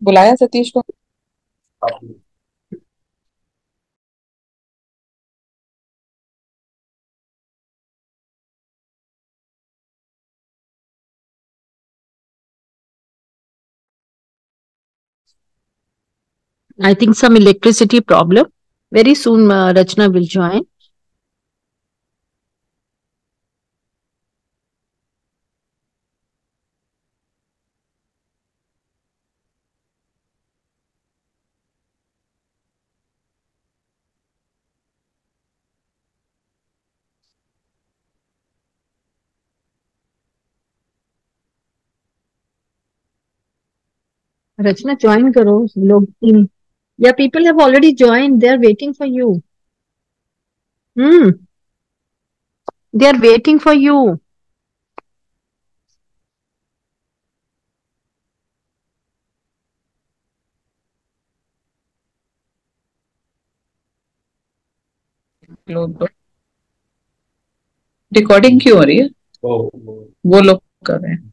बुलाया सतीश को। I think some electricity problem. Very soon, Rachna will join. Rachna, join करो लोग team. Yeah, people have already joined. They are waiting for you. Hmm. They are waiting for you. Recording क्यों हो रही है? वो लोग कर रहे हैं।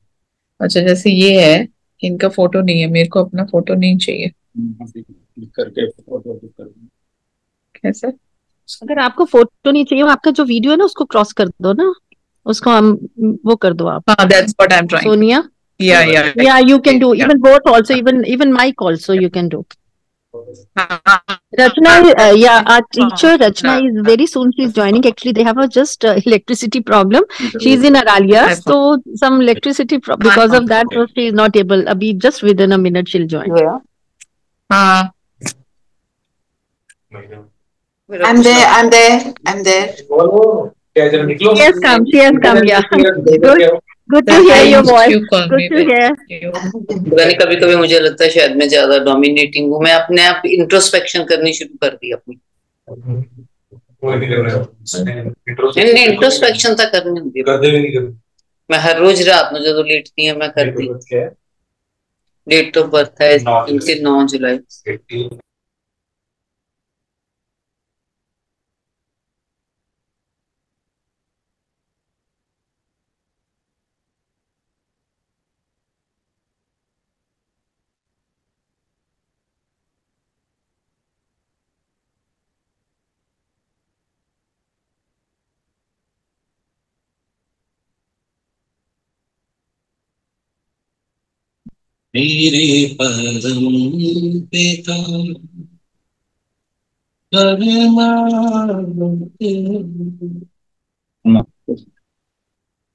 अच्छा, जैसे ये है, इनका फोटो नहीं है, मेरे को अपना फोटो नहीं चाहिए। करके फोटो कैसे? अगर आपको फोटो नहीं चाहिए, आपका जो वीडियो है ना उसको क्रॉस कर दो ना, उसको हम वो कर दो आप। हाँ, that's what I'm trying. Sonia? Yeah. Yeah, you can do. Even both also, even Mike also you can do. Rachna, yeah, our teacher Rachna is very soon she's joining. Actually, they have a just electricity problem. She's in Aralia, so some electricity because of that, so she is not able. Abhi just within a minute she'll join. हाँ, I'm there. She has come. Yeah. Good to hear your voice. Good to hear. कभी कभी मुझे लगता है शायद मैं ज्यादा dominating हूँ। मैं अपने आप इंट्रोस्पेक्शन करनी शुरू कर दी अपनी। नहीं, इंट्रोस्पेक्शन तो करनी होती है। मैं हर रोज रात में जो लेटती है मैं करती हूँ। डेट ऑफ बर्थ है इनकी 9 जुलाई। मेरे परम पिता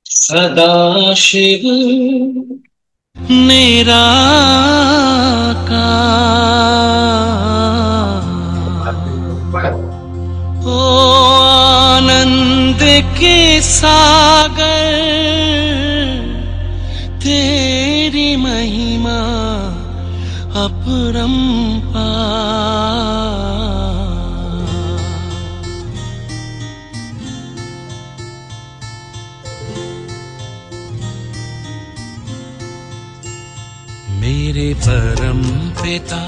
सदा शिव निराकार ओ आनंद के सागर तेरी महिमा अपरंपार। मेरे परम पिता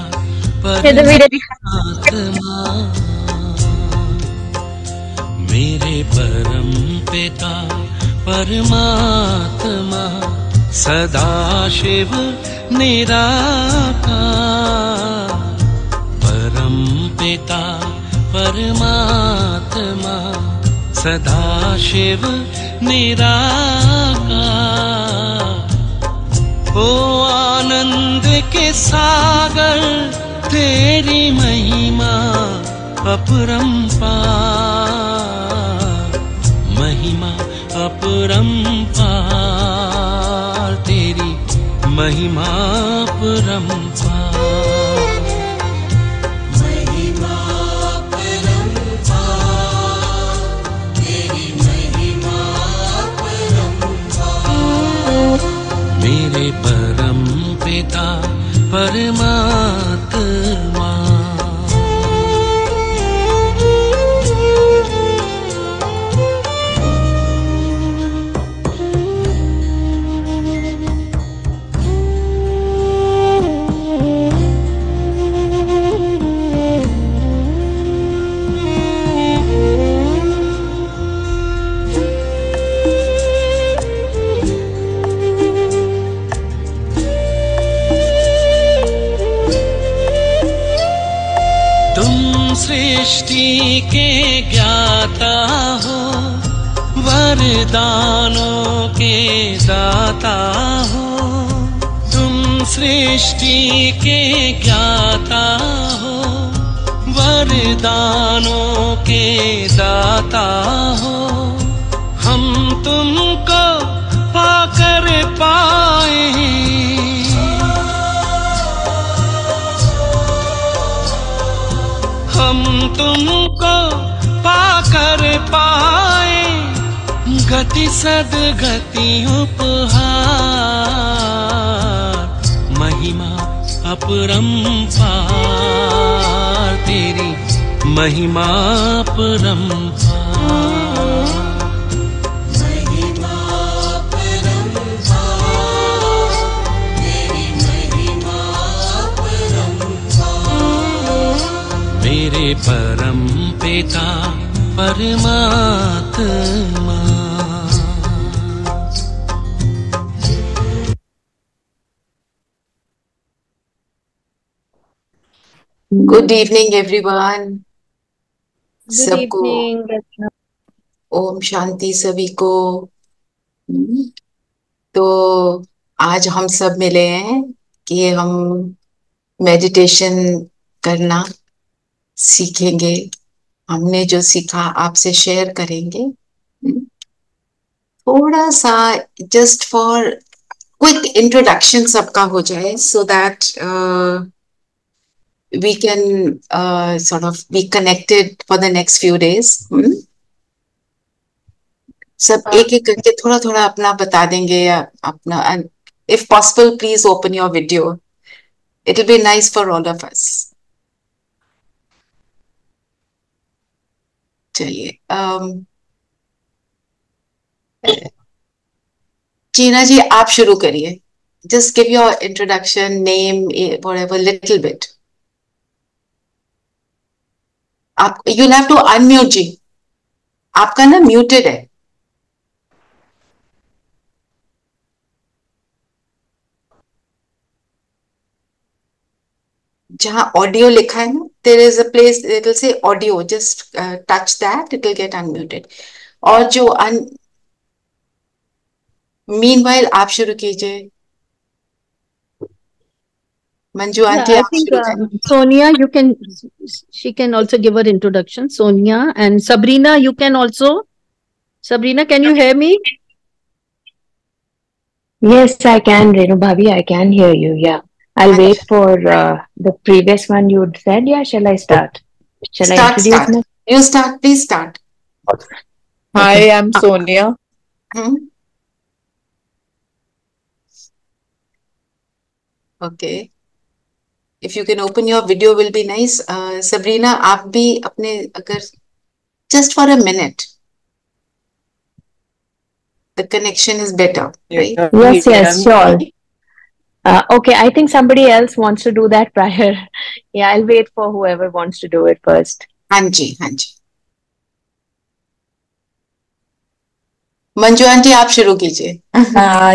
परमात्मा, मेरे परम पिता परमात्मा सदा शिव निराकार। परम पिता परमात्मा सदा शिव निराकार। ओ आनंद के सागर तेरी महिमा अपरंपार। महिमा अपरंपार तेरी महिमा अपरंपार। मेरे परम पिता परमात्मा। सृष्टि के ज्ञाता हो, वरदानों के दाता हो। तुम सृष्टि के ज्ञाता हो, वरदानों के दाता हो। हम तुमको पाकर पाए, हम तुमको पाकर पाए, गति सदगति उपहार, महिमा अपरंपार, तेरी महिमा अपरंपार। मेरे परम पिता परमात्मा। Good evening, everyone. Good evening, Rachna. Om Shanti सभी को। तो आज हम सब मिले हैं कि हम मेडिटेशन करना सीखेंगे। हमने जो सीखा आपसे शेयर करेंगे। थोड़ा सा जस्ट फॉर क्विक इंट्रोडक्शन सबका हो जाए, so that we can sort of be connected for the next few days. सब एक एक करके थोड़ा थोड़ा अपना बता देंगे अपना, and if possible please open your video. It will be nice for all of us. चलिए जीना जी आप शुरू करिए। Just give your introduction, name, whatever, little bit. आप you'll have to unmute जी, आपका ना muted है। जहाँ ऑडियो लिखा है ना, there is a place it will say audio, just touch that, it will get unmuted. और जो meanwhile आप शुरू कीजिए। मंजू आंटी I आप think शुरू करें। Sonia, she can also give her introduction. Sonia and Sabrina, you can also. Sabrina, can you hear me? Yes, I can, Renu Bhavi, I can hear you. Yeah, I'll wait for the previous one you said. Yeah, shall I start? Shall I introduce myself? You start, please start. Hi, I'm Sonia. Okay. If you can open your video will be nice. Sabrina, आप भी अपने अगर just for a minute. The connection is better, right? Yes, sure. Okay, I think somebody else wants to do that prior. Yeah, I'll wait for whoever wants to do it first. हाँ जी, हाँ जी। Manju aunty आप शुरू कीजिए।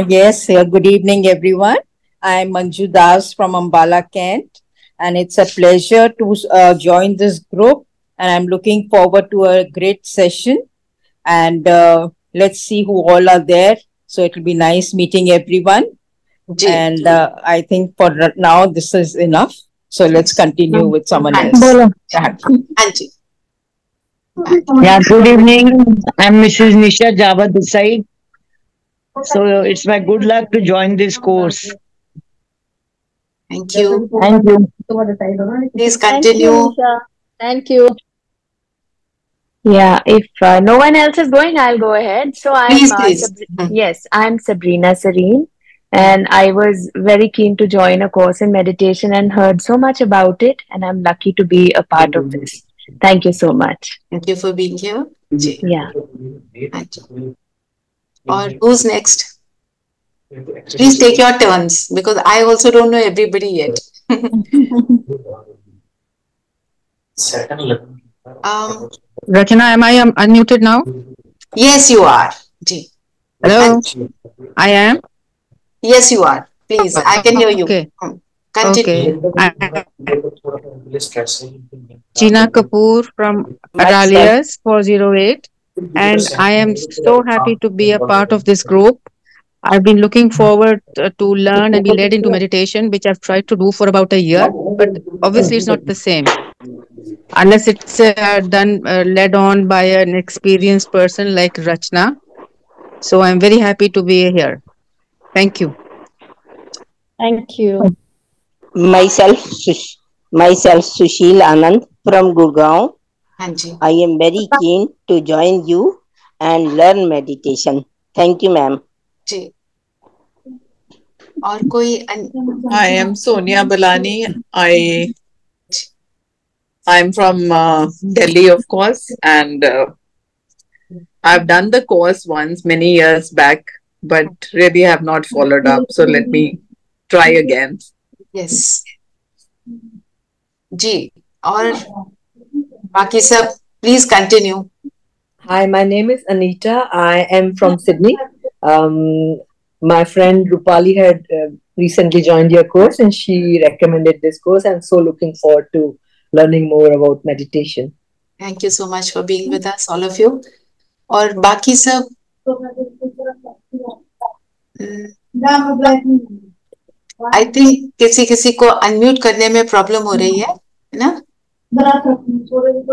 Yes, good evening everyone. I'm Manju Das from Ambala, Kent, and it's a pleasure to join this group, and I'm looking forward to a great session, and let's see who all are there. So it will be nice meeting everyone. And I think for now this is enough. So let's continue with someone else. Yeah, good evening. I'm Mrs. Nisha Java this side. So it's my good luck to join this course. Thank you. Thank you. Please continue. Thank you. Yeah, if no one else is going, I'll go ahead. So I'm yes, I'm Sabrina Serene, and I was very keen to join a course in meditation and heard so much about it, and I'm lucky to be a part of this. Thank you so much. Thank you for being here. Yeah. Or who's next? Please take your turns because I also don't know everybody yet. Rachna, am I unmuted now? Yes, you are. Hello, I am. Yes, you are. Please, I can hear you. Okay. Continue. Okay. Gina Kapoor from Adalias 408, and I am so happy to be a part of this group. I've been looking forward to learn and be led into meditation, which I've tried to do for about a year, but obviously it's not the same unless it's led on by an experienced person like Rachna. So I'm very happy to be here. Thank you. Thank you. Myself, Sushil Anand from Gurgaon. I am very keen to join you and learn meditation. Thank you, ma'am. जी और कोई I am Sonia Balani. I'm from Delhi, of course, and I've done the course once many years back, but really have not followed up. So let me try again. Yes. जी और बाकी सब please continue. Hi, my name is Anita. I am from Sydney. My friend Rupali had recently joined your course and she recommended this course. I'm so looking forward to learning more about meditation. Thank you so much for being with us, all of you. और बाकी सब I think किसी को unmute करने में problem हो रही है ना?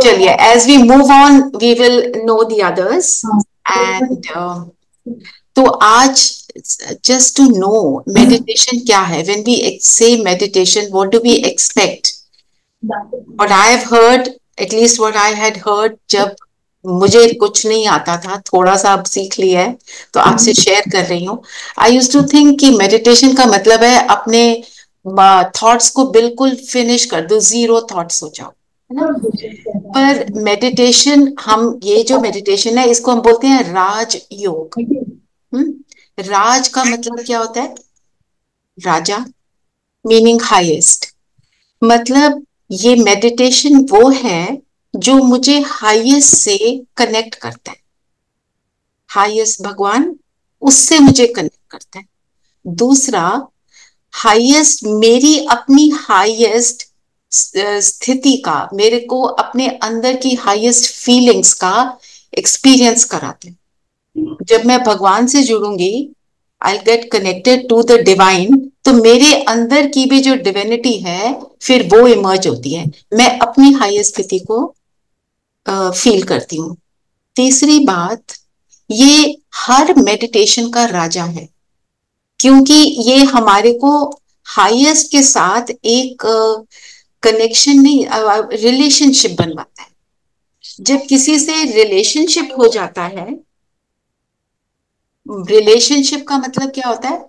चलिए, as we move on, we will know the others. And तो आज just to know meditation क्या है? When we say meditation, what do we expect? What I have heard, at least what I had heard, जब मुझे कुछ नहीं आता था, थोड़ा सा अब सीख लिया है, तो आपसे शेयर कर रही हूँ. I used to think कि meditation का मतलब है अपने थॉट्स को बिल्कुल फिनिश कर दो, जीरो थॉट्स हो जाओ, है ना? पर मेडिटेशन, हम ये जो मेडिटेशन है इसको हम बोलते हैं राज योग. राज का मतलब क्या होता है? राजा मीनिंग हाईएस्ट. मतलब ये मेडिटेशन वो है जो मुझे हाईएस्ट से कनेक्ट करता है. हाईएस्ट भगवान, उससे मुझे कनेक्ट करता है. दूसरा, हाईएस्ट मेरी अपनी हाईएस्ट स्थिति का, मेरे को अपने अंदर की हाईएस्ट फीलिंग्स का एक्सपीरियंस कराते हैं. जब मैं भगवान से जुड़ूंगी, I get connected to the divine, तो मेरे अंदर की भी जो डिविनिटी है फिर वो इमर्ज होती है. मैं अपनी हाईएस्ट स्थिति को फील करती हूँ. तीसरी बात, ये हर मेडिटेशन का राजा है, क्योंकि ये हमारे को हाईएस्ट के साथ एक कनेक्शन नहीं, रिलेशनशिप बनवाता है. जब किसी से रिलेशनशिप हो जाता है, रिलेशनशिप का मतलब क्या होता है?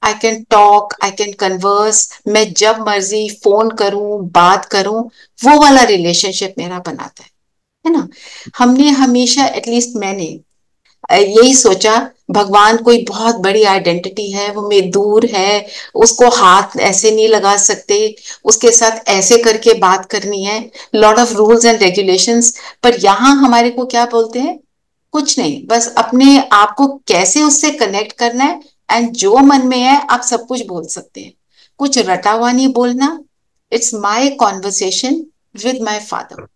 I can talk, I can converse, मैं जब मर्जी फोन करूं, बात करूं, वो वाला रिलेशनशिप मेरा बनाता है ना? हमने हमेशा, एटलीस्ट मैंने यही सोचा, भगवान कोई बहुत बड़ी आइडेंटिटी है, वो मेरे दूर है, उसको हाथ ऐसे नहीं लगा सकते, उसके साथ ऐसे करके बात करनी है, lot of rules and regulations. पर यहाँ हमारे को क्या बोलते हैं? कुछ नहीं, बस अपने आप को कैसे उससे कनेक्ट करना है, एंड जो मन में है आप सब कुछ बोल सकते हैं. कुछ रटा हुआ नहीं बोलना. It's my conversation with my father.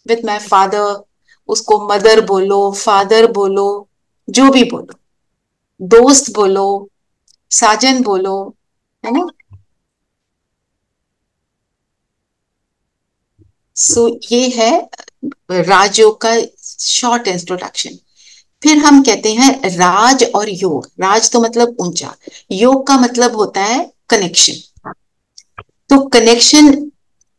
With my father, उसको मदर बोलो, फादर बोलो, जो भी बोलो, दोस्त बोलो, साजन बोलो, है ना? सो ये है राजयोग का शॉर्ट इंट्रोडक्शन. फिर हम कहते हैं राज और योग. राज तो मतलब ऊंचा, योग का मतलब होता है कनेक्शन. तो कनेक्शन,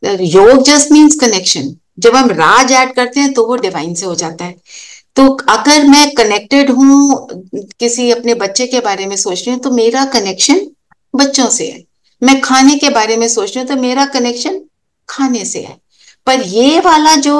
योग जस्ट मीन्स कनेक्शन. जब हम राज ऐड करते हैं तो वो डिवाइन से हो जाता है. तो अगर मैं कनेक्टेड हूं, किसी अपने बच्चे के बारे में सोच रही हूँ, तो मेरा कनेक्शन बच्चों से है. मैं खाने के बारे में सोच रही हूँ, तो मेरा कनेक्शन खाने से है. पर ये वाला जो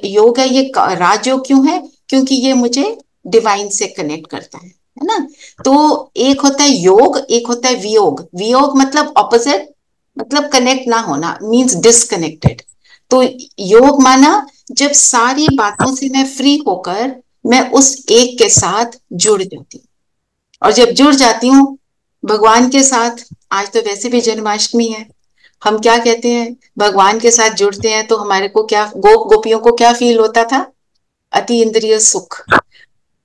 योग है, ये राजयोग क्यों है? क्योंकि ये मुझे डिवाइन से कनेक्ट करता है ना? तो एक होता है योग, एक होता है वियोग. वियोग मतलब ऑपोजिट, मतलब कनेक्ट ना होना, मीन्स डिसकनेक्टेड. तो योग माना जब सारी बातों से मैं फ्री होकर मैं उस एक के साथ जुड़ जाती हूँ. और जब जुड़ जाती हूँ भगवान के साथ, आज तो वैसे भी जन्माष्टमी है, हम क्या कहते हैं, भगवान के साथ जुड़ते हैं तो हमारे को क्या, गोपियों को क्या फील होता था? अति इंद्रिय सुख,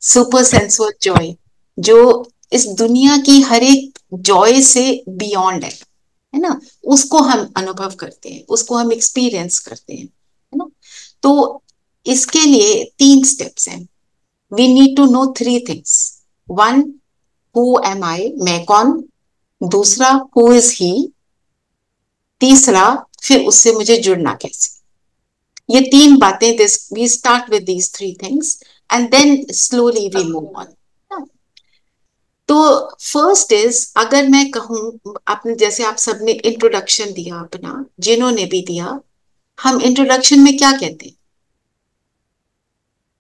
सुपर सेंसुअल जॉय, जो इस दुनिया की हर एक जॉय से बियॉन्ड है ना, उसको हम अनुभव करते हैं, उसको हम एक्सपीरियंस करते हैं, है ना। तो इसके लिए 3 स्टेप्स हैं. We need to know 3 things. 1, who am I, मैं कौन. दूसरा, हु इज ही. तीसरा, फिर उससे मुझे जुड़ना कैसे. ये 3 बातें, we start with these 3 things and then slowly we move on. तो फर्स्ट इज, अगर मैं कहूं, आपने जैसे आप सबने इंट्रोडक्शन दिया अपना, जिन्होंने भी दिया, हम इंट्रोडक्शन में क्या कहते हैं?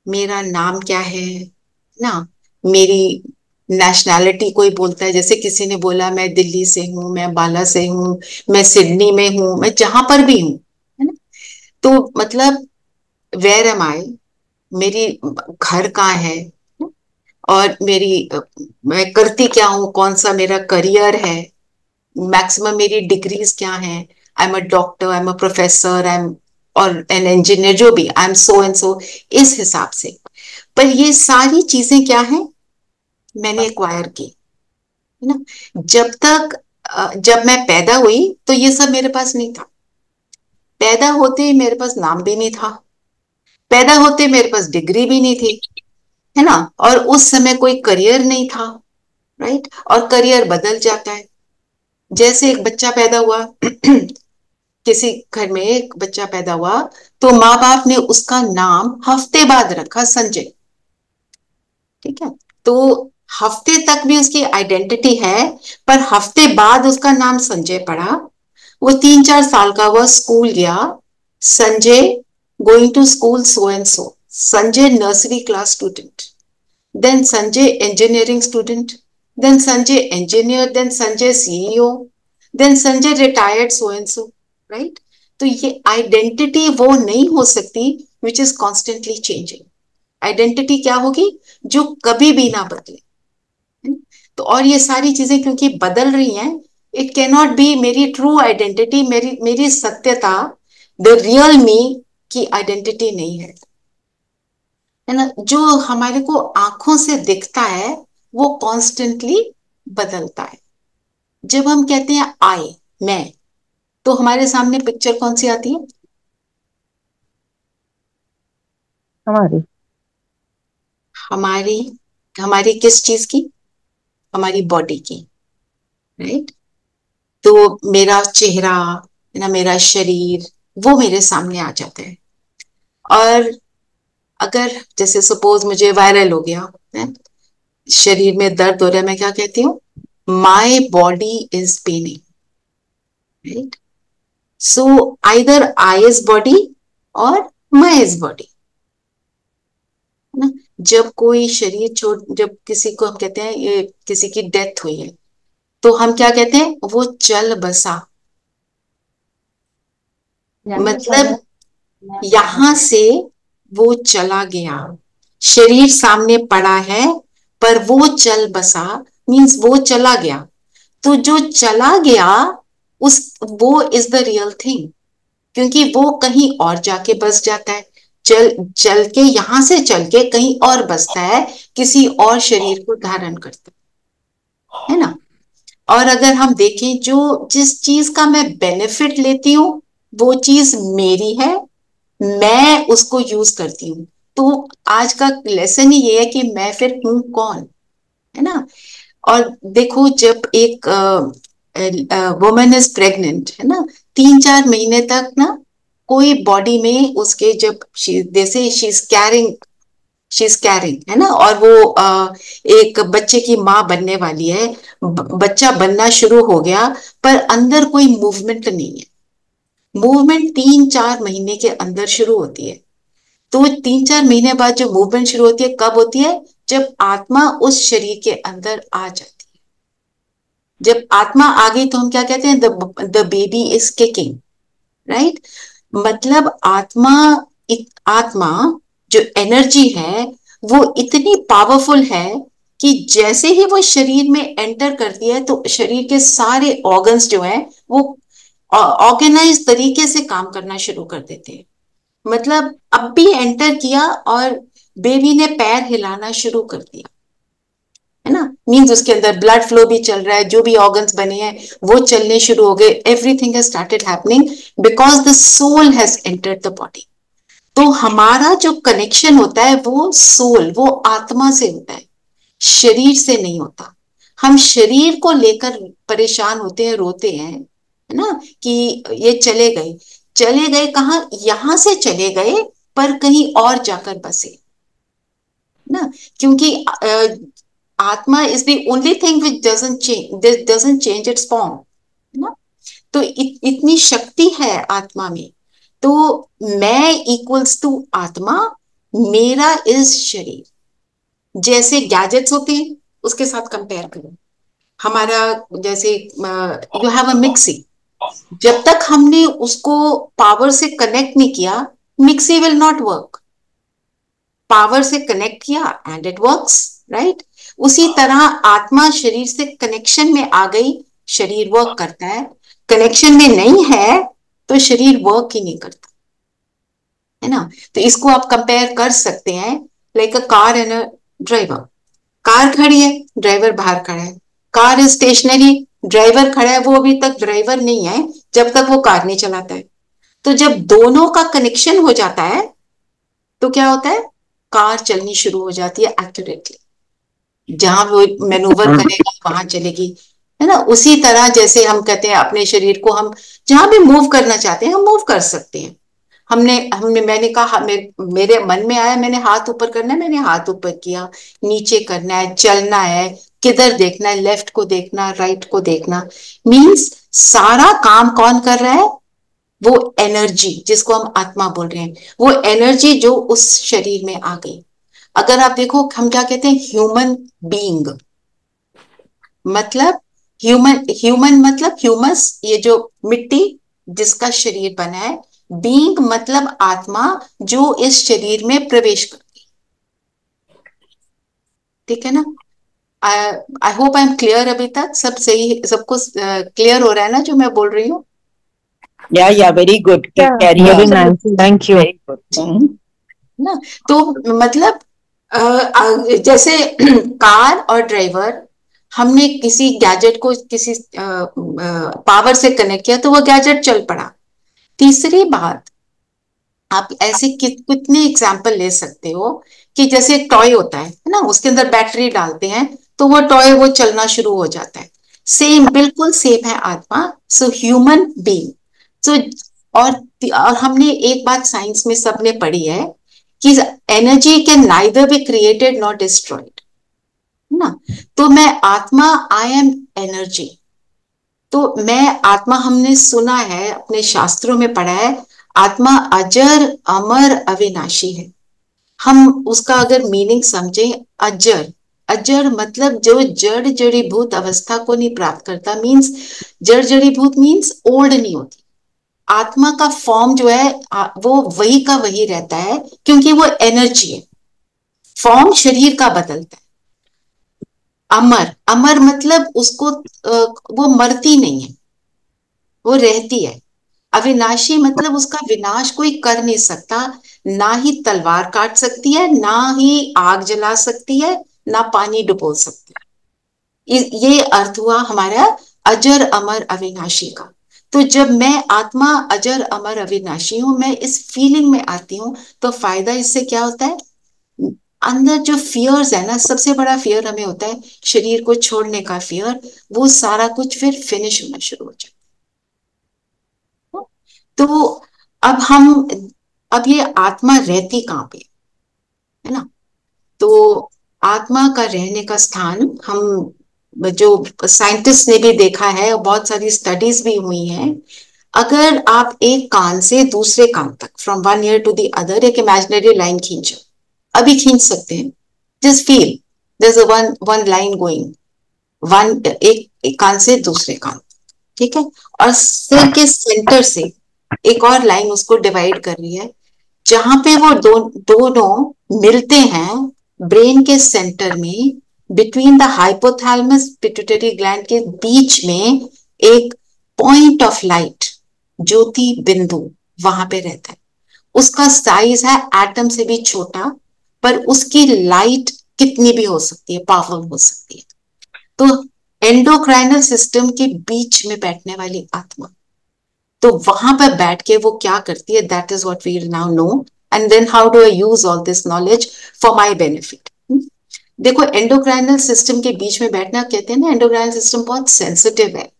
मेरा नाम क्या है ना, मेरी नेशनैलिटी कोई बोलता है, जैसे किसी ने बोला मैं दिल्ली से हूं, मैं अंबाला से हूं, मैं सिडनी में हूं, मैं जहां पर भी हूं, है ना. तो मतलब वेयर एम आई, मेरी घर कहाँ है, और मैं करती क्या हूँ, कौन सा मेरा करियर है, मैक्सिमम मेरी डिग्रीज क्या है. I am a doctor, I am a professor, I am और एन इंजीनियर, जो भी, आई एम सो एंड सो, इस हिसाब से. पर ये सारी चीजें क्या है, मैंने एक्वायर की, है ना. जब मैं पैदा हुई तो ये सब मेरे पास नहीं था. पैदा होते ही मेरे पास नाम भी नहीं था, पैदा होते मेरे पास डिग्री भी नहीं थी, है ना. और उस समय कोई करियर नहीं था, राइट. और करियर बदल जाता है. जैसे एक बच्चा पैदा हुआ किसी घर में एक बच्चा पैदा हुआ तो माँ बाप ने उसका नाम हफ्ते बाद रखा संजय, ठीक है. तो हफ्ते तक भी उसकी आइडेंटिटी है, पर हफ्ते बाद उसका नाम संजय पड़ा. वो 3-4 साल का हुआ, स्कूल गया, Sanjay going to school so and so, Sanjay nursery class student, then Sanjay engineering student, then Sanjay engineer, then Sanjay CEO, then Sanjay retired so and so, right. तो ये आइडेंटिटी वो नहीं हो सकती which is constantly changing. Identity क्या होगी, जो कभी भी ना बदले. तो और ये सारी चीजें क्योंकि बदल रही हैं, इट कैन नॉट बी मेरी ट्रू आइडेंटिटी, मेरी सत्यता, द रियल मी की आइडेंटिटी नहीं है ना. जो हमारे को आंखों से दिखता है वो कॉन्स्टेंटली बदलता है. जब हम कहते हैं आई, मैं, तो हमारे सामने पिक्चर कौन सी आती है? हमारी किस चीज की? हमारी बॉडी की, राइट. तो मेरा चेहरा ना, मेरा शरीर, वो मेरे सामने आ जाता है. और अगर जैसे सपोज मुझे वायरल हो गया है, शरीर में दर्द हो रहा है, मैं क्या कहती हूँ? My body is Penning, right. So either I is body और माई इज बॉडी, है ना. जब कोई शरीर जब किसी को हम कहते हैं ये किसी की डेथ हुई है, तो हम क्या कहते हैं? वो चल बसा. मतलब यहां से वो चला गया. शरीर सामने पड़ा है पर वो चल बसा, मीन्स वो चला गया. तो जो चला गया वो इज द रियल थिंग, क्योंकि वो कहीं और जाके बस जाता है. चल के यहां से चल के कहीं और बसता है, किसी और शरीर को धारण करता है ना. और अगर हम देखें, जिस चीज का मैं बेनिफिट लेती हूँ वो चीज मेरी है, मैं उसको यूज करती हूँ. तो आज का लेसन ही ये है कि मैं फिर हूं कौन, है ना. और देखो, जब एक वुमन इज प्रेग्नेंट, है ना, 3-4 महीने तक ना कोई बॉडी में उसके, जब जैसे शी इज कैरिंग, है ना, और वो एक बच्चे की माँ बनने वाली है, बच्चा बनना शुरू हो गया, पर अंदर कोई मूवमेंट नहीं है. मूवमेंट 3-4 महीने के अंदर शुरू होती है. तो 3-4 महीने बाद जो मूवमेंट शुरू होती है, कब होती है? जब आत्मा उस शरीर के अंदर आ जाती है. जब आत्मा आ गई तो हम क्या कहते हैं? The baby is kicking, right. मतलब आत्मा जो एनर्जी है वो इतनी पावरफुल है कि जैसे ही वो शरीर में एंटर करती है तो शरीर के सारे ऑर्गन्स जो हैं वो ऑर्गेनाइज तरीके से काम करना शुरू कर देते हैं। मतलब अब भी एंटर किया और बेबी ने पैर हिलाना शुरू कर दिया, है ना, मीन्स उसके अंदर ब्लड फ्लो भी चल रहा है, जो भी ऑर्गन्स बने हैं वो चलने शुरू हो गए। Everything has started happening because the soul has entered the body. तो हमारा जो कनेक्शन होता है वो सोल, वो आत्मा से होता है, शरीर से नहीं होता। हम शरीर को लेकर परेशान होते हैं, रोते हैं, है ना, कि ये चले गए। चले गए कहाँ? यहां से चले गए पर कहीं और जाकर बसे ना, क्योंकि आत्मा is the only thing which doesn't change it's form ना। तो इतनी शक्ति है आत्मा में। तो मैं इक्वल्स टू आत्मा, मेरा इज शरीर। जैसे गैजेट्स होते हैं उसके साथ कंपेयर करो। हमारा जैसे यू हैव अ मिक्सी, जब तक हमने उसको पावर से कनेक्ट नहीं किया mixie will not work. Power से कनेक्ट किया एंड इट वर्क्स, राइट। उसी तरह आत्मा शरीर से कनेक्शन में आ गई, शरीर वर्क करता है। कनेक्शन में नहीं है तो शरीर वर्क ही नहीं करता, है ना। तो इसको आप कंपेयर कर सकते हैं like a car and a driver. Car खड़ी है, ड्राइवर बाहर खड़ा है। कार इज स्टेशनरी, ड्राइवर खड़ा है, वो अभी तक ड्राइवर नहीं है जब तक वो कार नहीं चलाता है। तो जब दोनों का कनेक्शन हो जाता है तो क्या होता है? कार चलनी शुरू हो जाती है एक्यूरेटली। जहां वो मैनूवर करेगा वहां चलेगी, है ना। उसी तरह जैसे हम कहते हैं अपने शरीर को हम जहां भी मूव करना चाहते हैं हम मूव कर सकते हैं। मैंने कहा मेरे मन में आया मैंने हाथ ऊपर करना है, मैंने हाथ ऊपर किया। नीचे करना है, चलना है, किधर देखना है, लेफ्ट को देखना, राइट को देखना। मीन्स सारा काम कौन कर रहा है? वो एनर्जी जिसको हम आत्मा बोल रहे हैं, वो एनर्जी जो उस शरीर में आ गई। अगर आप देखो हम क्या कहते हैं, ह्यूमन बीइंग मतलब ह्यूमन मतलब ह्यूमस, ये जो मिट्टी जिसका शरीर बना है। बीइंग मतलब आत्मा जो इस शरीर में प्रवेश करती, ठीक है ना। I hope I am clear. अभी तक सब सही, सबको क्लियर हो रहा है ना जो मैं बोल रही हूँ? या वेरी गुड, थैंक यू। ना तो मतलब जैसे कार और ड्राइवर, हमने किसी गैजेट को किसी पावर से कनेक्ट किया तो वो गैजेट चल पड़ा। तीसरी बात, आप ऐसे कितने एग्जाम्पल ले सकते हो कि जैसे टॉय होता है ना, उसके अंदर बैटरी डालते हैं तो वो टॉय वो चलना शुरू हो जाता है। सेम, बिल्कुल सेम है आत्मा। So human being. सो और हमने एक बात साइंस में सबने पढ़ी है कि energy can neither be created not destroyed ना। तो मैं आत्मा, आई एम एनर्जी। तो मैं आत्मा, हमने सुना है, अपने शास्त्रों में पढ़ा है, आत्मा अजर अमर अविनाशी है। हम उसका अगर मीनिंग समझें, अजर, अजर मतलब जो जड़ जड़ीभूत अवस्था को नहीं प्राप्त करता। मीन्स जड़ जड़ीभूत मीन्स ओल्ड नहीं होती। आत्मा का फॉर्म जो है वो वही का वही रहता है क्योंकि वो एनर्जी है। फॉर्म शरीर का बदलता है। अमर, अमर मतलब उसको वो मरती नहीं है, वो रहती है। अविनाशी मतलब उसका विनाश कोई कर नहीं सकता। ना ही तलवार काट सकती है, ना ही आग जला सकती है, ना पानी डुबो सकती है। ये अर्थ हुआ हमारा अजर अमर अविनाशी का। तो जब मैं आत्मा अजर अमर अविनाशी हूं, मैं इस फीलिंग में आती हूं, तो फायदा इससे क्या होता है? अंदर जो फियर्स है ना, सबसे बड़ा फियर हमें होता है शरीर को छोड़ने का फियर, वो सारा कुछ फिर फिनिश होना शुरू हो जाता है। तो अब ये आत्मा रहती कहाँ पे, है ना। तो आत्मा का रहने का स्थान, हम जो साइंटिस्ट ने भी देखा है और बहुत सारी स्टडीज भी हुई हैं, अगर आप एक कान से दूसरे कान तक, from one ear to the other, एक इमेजिनरी लाइन खींचो, अभी खींच सकते हैं। Just feel there is one line going, एक कान से दूसरे कान, ठीक है। और सिर के सेंटर से एक और लाइन उसको डिवाइड कर रही है। जहां पे वो दोनों मिलते हैं, ब्रेन के सेंटर में, between the hypothalamus pituitary gland के बीच में एक पॉइंट ऑफ लाइट, ज्योति बिंदु वहां पे रहता है। उसका साइज है एटम से भी छोटा, पर उसकी लाइट कितनी भी हो सकती है, पावरफुल हो सकती है। तो एंडोक्राइनल सिस्टम के बीच में बैठने वाली आत्मा, तो वहां पर बैठ के वो क्या करती है, that is what we now know. And then how do I use all this knowledge for my benefit. देखो, एंडोक्राइनल सिस्टम के बीच में बैठना, कहते हैं ना एंडोक्राइनल सिस्टम बहुत सेंसिटिव है।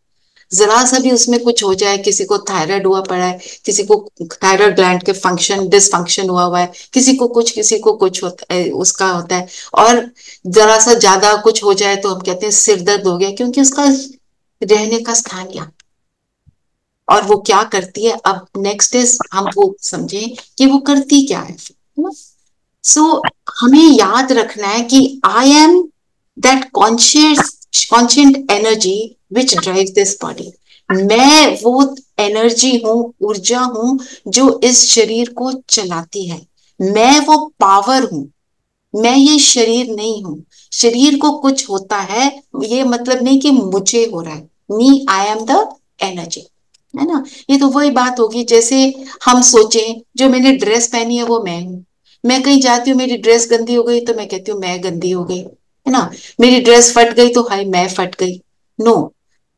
जरा सा भी उसमें कुछ हो जाए, किसी को थायराइड हुआ पड़ा है, किसी को थायराइड ग्लैंड के फंक्शन डिसफंक्शन हुआ है, किसी को कुछ होता है, उसका होता है। और जरा सा ज्यादा कुछ हो जाए तो हम कहते हैं सिर दर्द हो गया, क्योंकि उसका रहने का स्थान यहाँ। और वो क्या करती है, अब नेक्स्ट इज हम वो समझें कि वो करती क्या है। सो हमें याद रखना है कि I am that conscient energy which drive this body. मैं वो एनर्जी हूं, ऊर्जा हूं जो इस शरीर को चलाती है। मैं वो पावर हूं, मैं ये शरीर नहीं हूं। शरीर को कुछ होता है, ये मतलब नहीं कि मुझे हो रहा है। मी, आई एम द एनर्जी, है ना। ये तो वही बात होगी जैसे हम सोचें जो मैंने ड्रेस पहनी है वो मैं हूं। मैं कहीं जाती हूँ, मेरी ड्रेस गंदी हो गई तो मैं कहती हूँ मैं गंदी हो गई, है ना। मेरी ड्रेस फट गई तो हाय मैं फट गई। नो,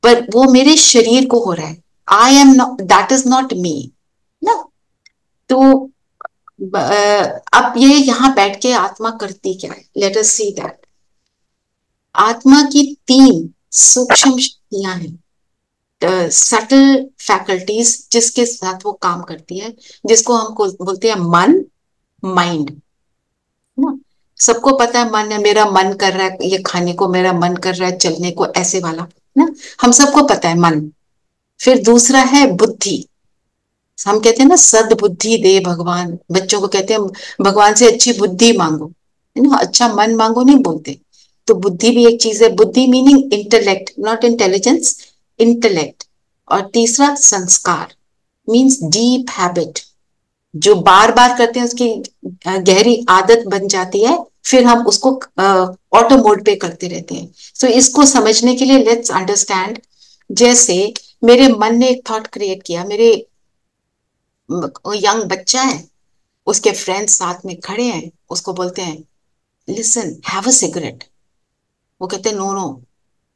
पर वो मेरे शरीर को हो रहा है। I am not, that is not मी ना। तो अब ये यहाँ बैठ के आत्मा करती क्या है, लेट अस सी दैट। आत्मा की 3 सूक्ष्म शक्तियां हैं, सटल फैकल्टीज, जिसके साथ वो काम करती है, जिसको हम बोलते हैं मन, माइंड ना। सबको पता है मन है, मेरा मन कर रहा है ये खाने को, मेरा मन कर रहा है चलने को, ऐसे वाला ना, हम सबको पता है मन। फिर दूसरा है बुद्धि। हम कहते हैं ना सद्बुद्धि दे भगवान, बच्चों को कहते हैं भगवान से अच्छी बुद्धि मांगो, है ना, अच्छा मन मांगो नहीं बोलते। तो बुद्धि भी एक चीज है। बुद्धि meaning intellect, not intelligence, intellect. और तीसरा संस्कार, मीन्स डीप हैबिट, जो बार बार करते हैं उसकी गहरी आदत बन जाती है, फिर हम उसको ऑटो मोड पे करते रहते हैं। सो इसको समझने के लिए लेट्स अंडरस्टैंड। जैसे मेरे मन ने एक थॉट क्रिएट किया, मेरे यंग बच्चा है, उसके फ्रेंड्स साथ में खड़े हैं, उसको बोलते हैं लिसन हैव अ सिगरेट। वो कहते हैं no no,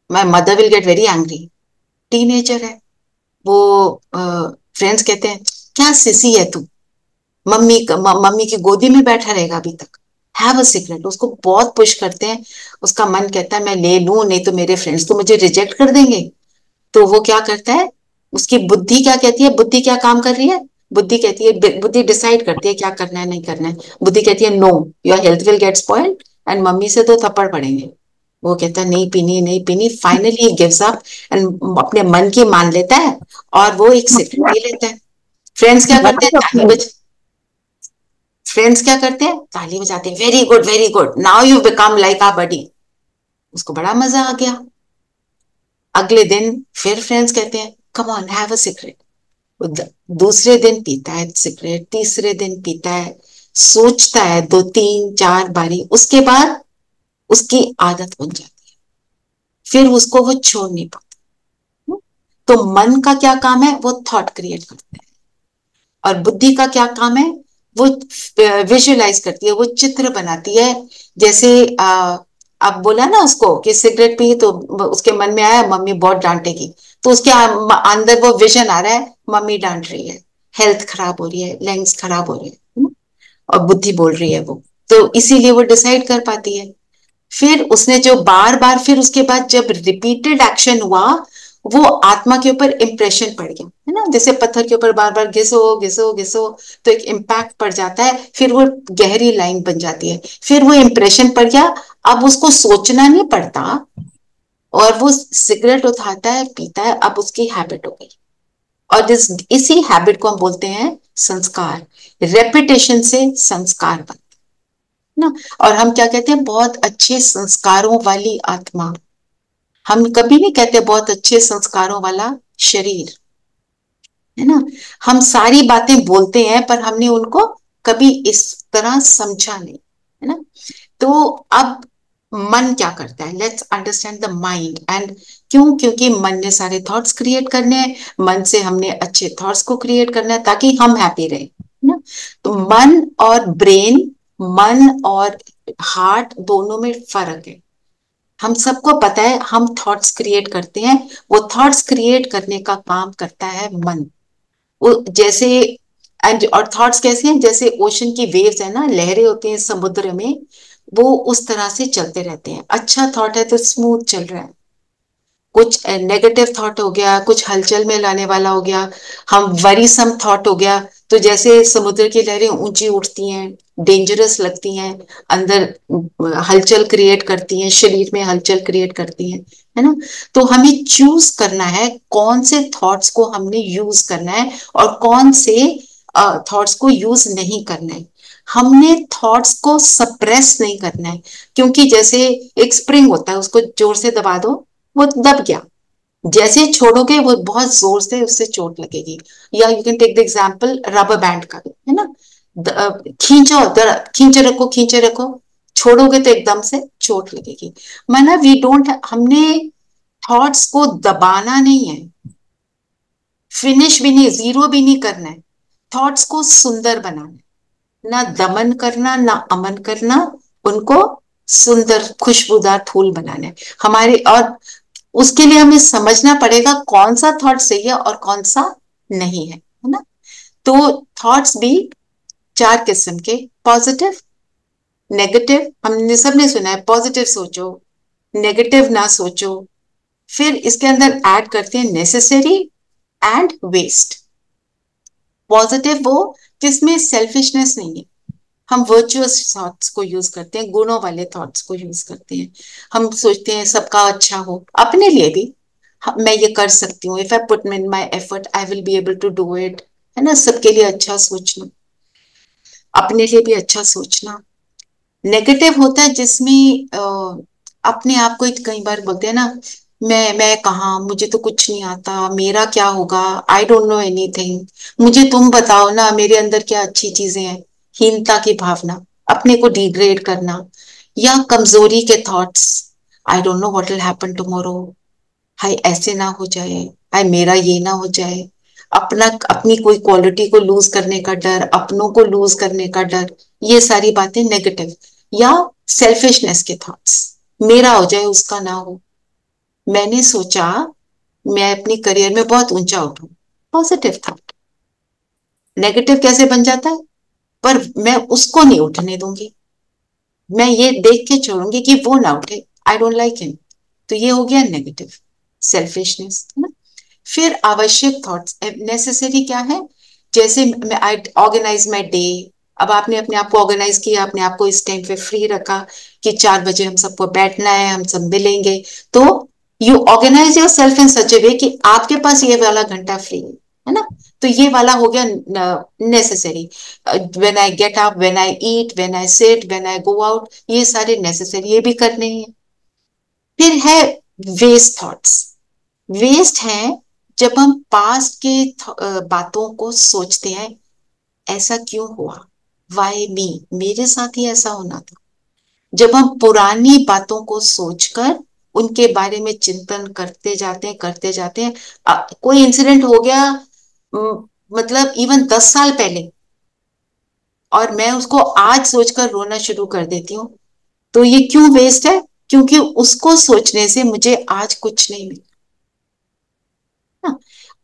my mother will get very angry. Teenager है वो। फ्रेंड्स कहते हैं क्या सिसी है तू, मम्मी की गोदी में बैठा रहेगा अभी तक, हैव अ सिगरेट। उसको बहुत पुश करते हैं, उसका मन कहता है मैं ले लूं, नहीं तो मेरे फ्रेंड्स तो मुझे रिजेक्ट कर देंगे। तो वो क्या करता है, उसकी बुद्धि क्या कहती है, बुद्धि क्या काम कर रही है, बुद्धि कहती है, बुद्धि डिसाइड करती है क्या करना है नहीं करना है। बुद्धि कहती है no, your health will get spoiled and mummy से 2 थप्पड़ पड़ेंगे। वो कहता है नहीं पीनी नहीं पीनी। Finally he gives up and अपने मन की मान लेता है और वो एक सिगरेट पी लेता है। फ्रेंड्स क्या करते हैं, फ्रेंड्स क्या करते हैं, ताली बजाते हैं, very good now you become like our buddy. उसको बड़ा मजा आ गया। अगले दिन फिर फ्रेंड्स कहते हैं come on have a cigarette. दूसरे दिन पीता है सिगरेट, तीसरे दिन पीता है, सोचता है 2 3 4 बारी, उसके बाद उसकी आदत बन जाती है, फिर उसको वो छोड़ नहीं पाता। तो मन का क्या काम है, वो थॉट क्रिएट करता है। और बुद्धि का क्या काम है, वो विजुअलाइज करती है, वो चित्र बनाती है। जैसे अब बोला ना उसको कि सिगरेट पी, तो उसके मन में आया मम्मी बहुत डांटेगी, तो उसके अंदर वो विजन आ रहा है मम्मी डांट रही है, हेल्थ खराब हो रही है, लंग्स खराब हो रही है, और बुद्धि बोल रही है वो, तो इसीलिए वो डिसाइड कर पाती है। फिर उसने जो बार बार, फिर उसके बाद जब रिपीटेड एक्शन हुआ, वो आत्मा के ऊपर इंप्रेशन पड़ गया, है ना। जैसे पत्थर के ऊपर बार बार घिसो घिसो घिसो तो एक इम्पैक्ट पड़ जाता है, फिर वो गहरी लाइन बन जाती है, फिर वो इंप्रेशन पड़ गया। अब उसको सोचना नहीं पड़ता और वो सिगरेट उठाता है, पीता है, अब उसकी हैबिट हो गई। और इसी हैबिट को हम बोलते हैं संस्कार। रेपिटेशन से संस्कार बनता ना। और हम क्या कहते हैं, बहुत अच्छे संस्कारों वाली आत्मा। हम कभी नहीं कहते बहुत अच्छे संस्कारों वाला शरीर, है ना। हम सारी बातें बोलते हैं पर हमने उनको कभी इस तरह समझा नहीं, है ना। तो अब मन क्या करता है, let's understand the mind. And क्यों? क्योंकि मन ने सारे थॉट्स क्रिएट करने हैं, मन से हमने अच्छे थॉट्स को क्रिएट करना है ताकि हम हैप्पी रहे, है ना। तो मन और ब्रेन, मन और हार्ट दोनों में फर्क है। हम सबको पता है हम थॉट्स क्रिएट करते हैं, वो थॉट्स क्रिएट करने का काम करता है मन। वो जैसे एंड और थॉट्स कैसे हैं, जैसे ओशन की वेव्स है ना, लहरें होती हैं समुद्र में, वो उस तरह से चलते रहते हैं। अच्छा थॉट है तो स्मूथ चल रहा है, कुछ नेगेटिव थॉट हो गया, कुछ हलचल में लाने वाला हो गया, हम वरीसम थॉट हो गया, तो जैसे समुद्र की लहरें ऊंची उठती हैं, डेंजरस लगती हैं, अंदर हलचल क्रिएट करती हैं, शरीर में हलचल क्रिएट करती हैं, है ना। तो हमें चूज करना है कौन से थॉट्स को हमने यूज करना है और कौन से थॉट्स को यूज नहीं करना है। हमने थॉट्स को सप्रेस नहीं करना है, क्योंकि जैसे एक स्प्रिंग होता है, उसको जोर से दबा दो, वो दब गया, जैसे छोड़ोगे वो बहुत जोर से उससे चोट लगेगी। या you can take the example rubber band का, है ना, खींचो खींचे रखो, खींचे रखो, छोड़ोगे तो एकदम से चोट लगेगी। माना वी डोंट, हमने थॉट्स को दबाना नहीं है, फिनिश भी नहीं, जीरो भी नहीं करना है, थॉट्स को सुंदर बनाना है, ना दमन करना ना अमन करना, उनको सुंदर खुशबूदार फूल बनाना है हमारे। और उसके लिए हमें समझना पड़ेगा कौन सा थॉट सही है और कौन सा नहीं है ना। तो थॉट्स भी 4 किस्म के, पॉजिटिव, नेगेटिव, हमने सबने सुना है पॉजिटिव सोचो, नेगेटिव ना सोचो। फिर इसके अंदर ऐड करते हैं नेसेसरी एंड वेस्ट। पॉजिटिव वो जिसमें सेल्फिशनेस नहीं है, हम वर्चुअस थॉट्स को यूज करते हैं, गुणों वाले थॉट्स को यूज करते हैं। हम सोचते हैं सबका अच्छा हो, अपने लिए भी मैं ये कर सकती हूँ, if I put in my effort I will be able to do it, है ना। सबके लिए अच्छा सोचना, अपने लिए भी अच्छा सोचना। नेगेटिव होता है जिसमें अपने आप को कई बार बोलते हैं ना, मैं कहाँ, मुझे तो कुछ नहीं आता, मेरा क्या होगा, आई डोंट नो एनीथिंग, मुझे तुम बताओ ना मेरे अंदर क्या अच्छी चीजें हैं। हीनता की भावना, अपने को डिग्रेड करना, या कमजोरी के thoughts, I don't know what will happen tomorrow, हाय ऐसे ना हो जाए, हाय मेरा ये ना हो जाए, अपनी कोई क्वालिटी को लूज करने का डर, अपनों को लूज करने का डर, ये सारी बातें नेगेटिव। या सेल्फिशनेस के थॉट्स, मेरा हो जाए उसका ना हो, मैंने सोचा मैं अपनी करियर में बहुत ऊंचा उठूं, पॉजिटिव थॉट। नेगेटिव कैसे बन जाता है, पर मैं उसको नहीं उठने दूंगी, मैं ये देख के छोड़ूंगी कि वो ना उठे, आई डोंट लाइक हिम, तो ये हो गया नेगेटिव, सेल्फिशनेस, है ना। फिर आवश्यक थॉट्स, नेसेसरी क्या है, जैसे मैं आई ऑर्गेनाइज माई डे, अब आपने अपने आप को ऑर्गेनाइज किया, अपने आप को इस टाइम पे फ्री रखा कि 4 बजे हम सबको बैठना है, हम सब मिलेंगे, तो you organise yourself in such a way कि आपके पास ये वाला घंटा फ्री है ना। तो ये वाला हो गया necessary. When I get up, when I eat, when I sit, when I go out, ये सारे नेसेसरी, ये भी करने हैं। फिर है वेस्ट थॉट्स। वेस्ट है जब हम पास्ट के बातों को सोचते हैं, ऐसा क्यों हुआ, वाई मी, मेरे साथ ही ऐसा होना था। जब हम पुरानी बातों को सोचकर उनके बारे में चिंतन करते जाते हैं, कोई इंसिडेंट हो गया मतलब इवन 10 साल पहले, और मैं उसको आज सोचकर रोना शुरू कर देती हूँ, तो ये क्यों वेस्ट है, क्योंकि उसको सोचने से मुझे आज कुछ नहीं मिला।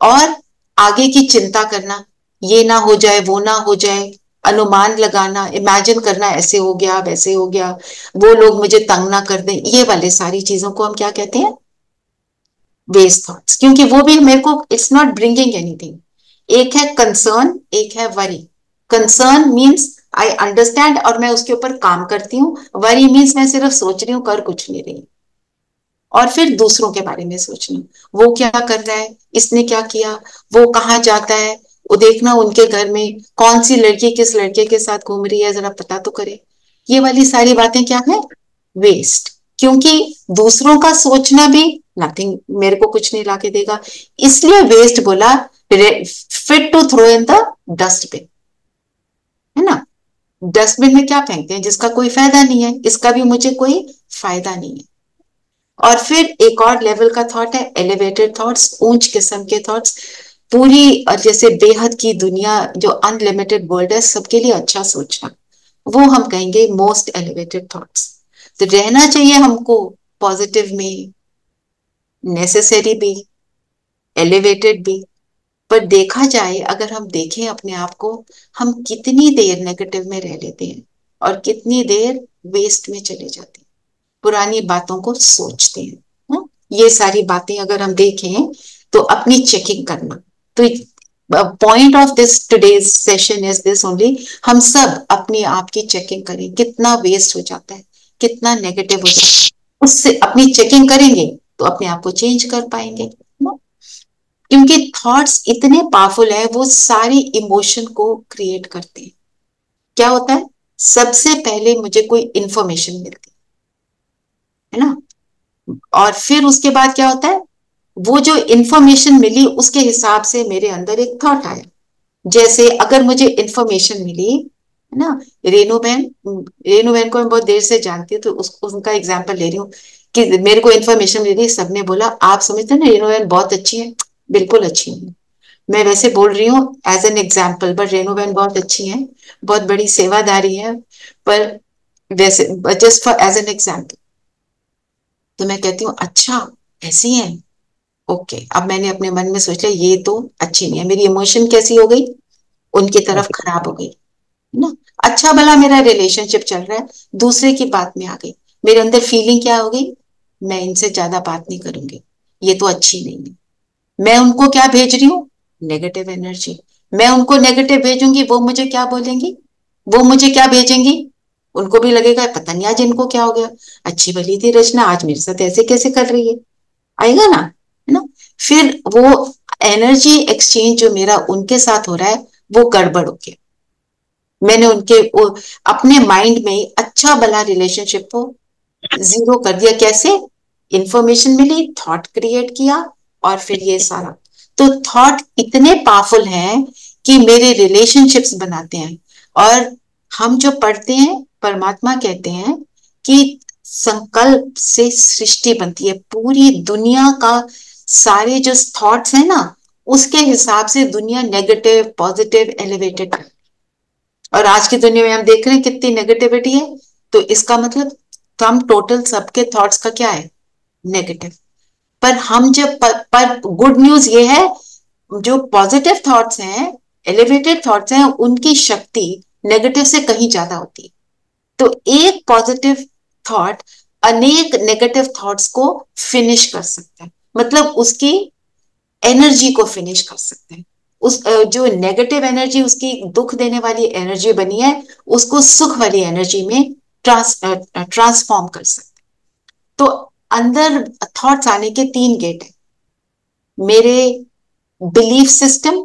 और आगे की चिंता करना, ये ना हो जाए, वो ना हो जाए, अनुमान लगाना, इमेजिन करना, ऐसे हो गया वैसे हो गया, वो लोग मुझे तंग ना कर दें, ये वाले सारी चीजों को हम क्या कहते हैं, वेस्ट थॉट्स। क्योंकि वो भी मेरे को इट्स नॉट ब्रिंगिंग एनीथिंग। एक है कंसर्न, एक है worry. Concern means I understand और मैं उसके ऊपर काम करती हूँ, वरी मीन्स मैं सिर्फ सोच रही हूँ, कर कुछ नहीं रही। और फिर दूसरों के बारे में सोचना, वो क्या कर रहा है, इसने क्या किया, वो कहाँ जाता है, वो देखना उनके घर में कौन सी लड़की किस लड़के के साथ घूम रही है, जरा पता तो करे। ये वाली सारी बातें क्या है, वेस्ट। क्योंकि दूसरों का सोचना भी नथिंग, मेरे को कुछ नहीं लाके देगा, इसलिए वेस्ट बोला, fit to throw in the dustbin, है ना। डस्टबिन में क्या फेंकते हैं जिसका कोई फायदा नहीं है, इसका भी मुझे कोई फायदा नहीं है। और फिर एक और लेवल का थॉट है एलिवेटेड थॉट्स, ऊंच किस्म के थॉट्स, पूरी और जैसे बेहद की दुनिया जो अनलिमिटेड वर्ल्ड है सबके लिए अच्छा सोचना, वो हम कहेंगे मोस्ट एलिवेटेड थॉट्स। तो रहना चाहिए हमको पॉजिटिव में, नेसेसरी भी, एलिवेटेड भी। पर देखा जाए, अगर हम देखें अपने आप को, हम कितनी देर नेगेटिव में रह लेते हैं और कितनी देर वेस्ट में चले जाते हैं, पुरानी बातों को सोचते हैं। ये सारी बातें अगर हम देखें तो अपनी चेकिंग करना। तो point of this today's session is this only, हम सब अपनी आप की चेकिंग करें, कितना वेस्ट हो जाता है, कितना नेगेटिव हो जाता है, उससे अपनी चेकिंग करेंगे तो अपने आप को चेंज कर पाएंगे। क्योंकि थॉट्स इतने पावरफुल है, वो सारी इमोशन को क्रिएट करते हैं। क्या होता है, सबसे पहले मुझे कोई इंफॉर्मेशन मिलती है ना, और फिर उसके बाद क्या होता है, वो जो इंफॉर्मेशन मिली उसके हिसाब से मेरे अंदर एक थॉट आया। जैसे अगर मुझे इंफॉर्मेशन मिली है ना, रेनू बहन को मैं बहुत देर से जानती हूँ, तो उनका एग्जाम्पल ले रही हूँ कि मेरे को इंफॉर्मेशन मिली, सबने बोला आप समझते हैं ना रेनू बहन बहुत अच्छी है, बिल्कुल अच्छी है। मैं वैसे बोल रही हूँ as an example, but Renu बहन बहुत अच्छी है, बहुत बड़ी सेवादारी है, पर वैसे just for as an example. तो मैं कहती हूँ अच्छा ऐसी है, ओके। अब मैंने अपने मन में सोचा ये तो अच्छी नहीं है, मेरी इमोशन कैसी हो गई, उनकी तरफ खराब हो गई है ना। अच्छा भला मेरा रिलेशनशिप चल रहा है, दूसरे की बात में आ गई, मेरे अंदर फीलिंग क्या हो गई, मैं इनसे ज्यादा बात नहीं करूंगी, ये तो अच्छी नहीं है। मैं उनको क्या भेज रही हूँ, नेगेटिव एनर्जी। मैं उनको नेगेटिव भेजूंगी, वो मुझे क्या बोलेंगी, वो मुझे क्या भेजेंगी, उनको भी लगेगा पता नहीं आज इनको क्या हो गया, अच्छी भली थी रचना, आज मेरे साथ ऐसे कैसे कर रही है, आएगा ना, है ना। फिर वो एनर्जी एक्सचेंज जो मेरा उनके साथ हो रहा है वो गड़बड़ हो गया। मैंने उनके अपने माइंड में अच्छा भला रिलेशनशिप को जीरो कर दिया। कैसे, इंफॉर्मेशन मिली, थॉट क्रिएट किया, और फिर ये सारा। तो थॉट इतने पावरफुल हैं कि मेरे रिलेशनशिप्स बनाते हैं। और हम जो पढ़ते हैं, परमात्मा कहते हैं कि संकल्प से सृष्टि बनती है, पूरी दुनिया का सारे जो थॉट्स है ना, उसके हिसाब से दुनिया नेगेटिव पॉजिटिव एलिवेटेड। और आज की दुनिया में हम देख रहे हैं कितनी नेगेटिविटी है, तो इसका मतलब हम टोटल सबके थॉट्स का क्या है, नेगेटिव। पर हम जब पर गुड न्यूज ये है, जो पॉजिटिव थॉट्स हैं, एलिवेटेड थॉट्स हैं, उनकी शक्ति नेगेटिव से कहीं ज्यादा होती है। तो एक पॉजिटिव थॉट अनेक नेगेटिव थॉट्स को फिनिश कर सकता है, मतलब उसकी एनर्जी को फिनिश कर सकते हैं। उस जो नेगेटिव एनर्जी उसकी दुख देने वाली एनर्जी बनी है, उसको सुख वाली एनर्जी में ट्रांसफॉर्म कर सकते हैं। तो अंदर थॉट्स आने के 3 गेट है, मेरे बिलीफ सिस्टम,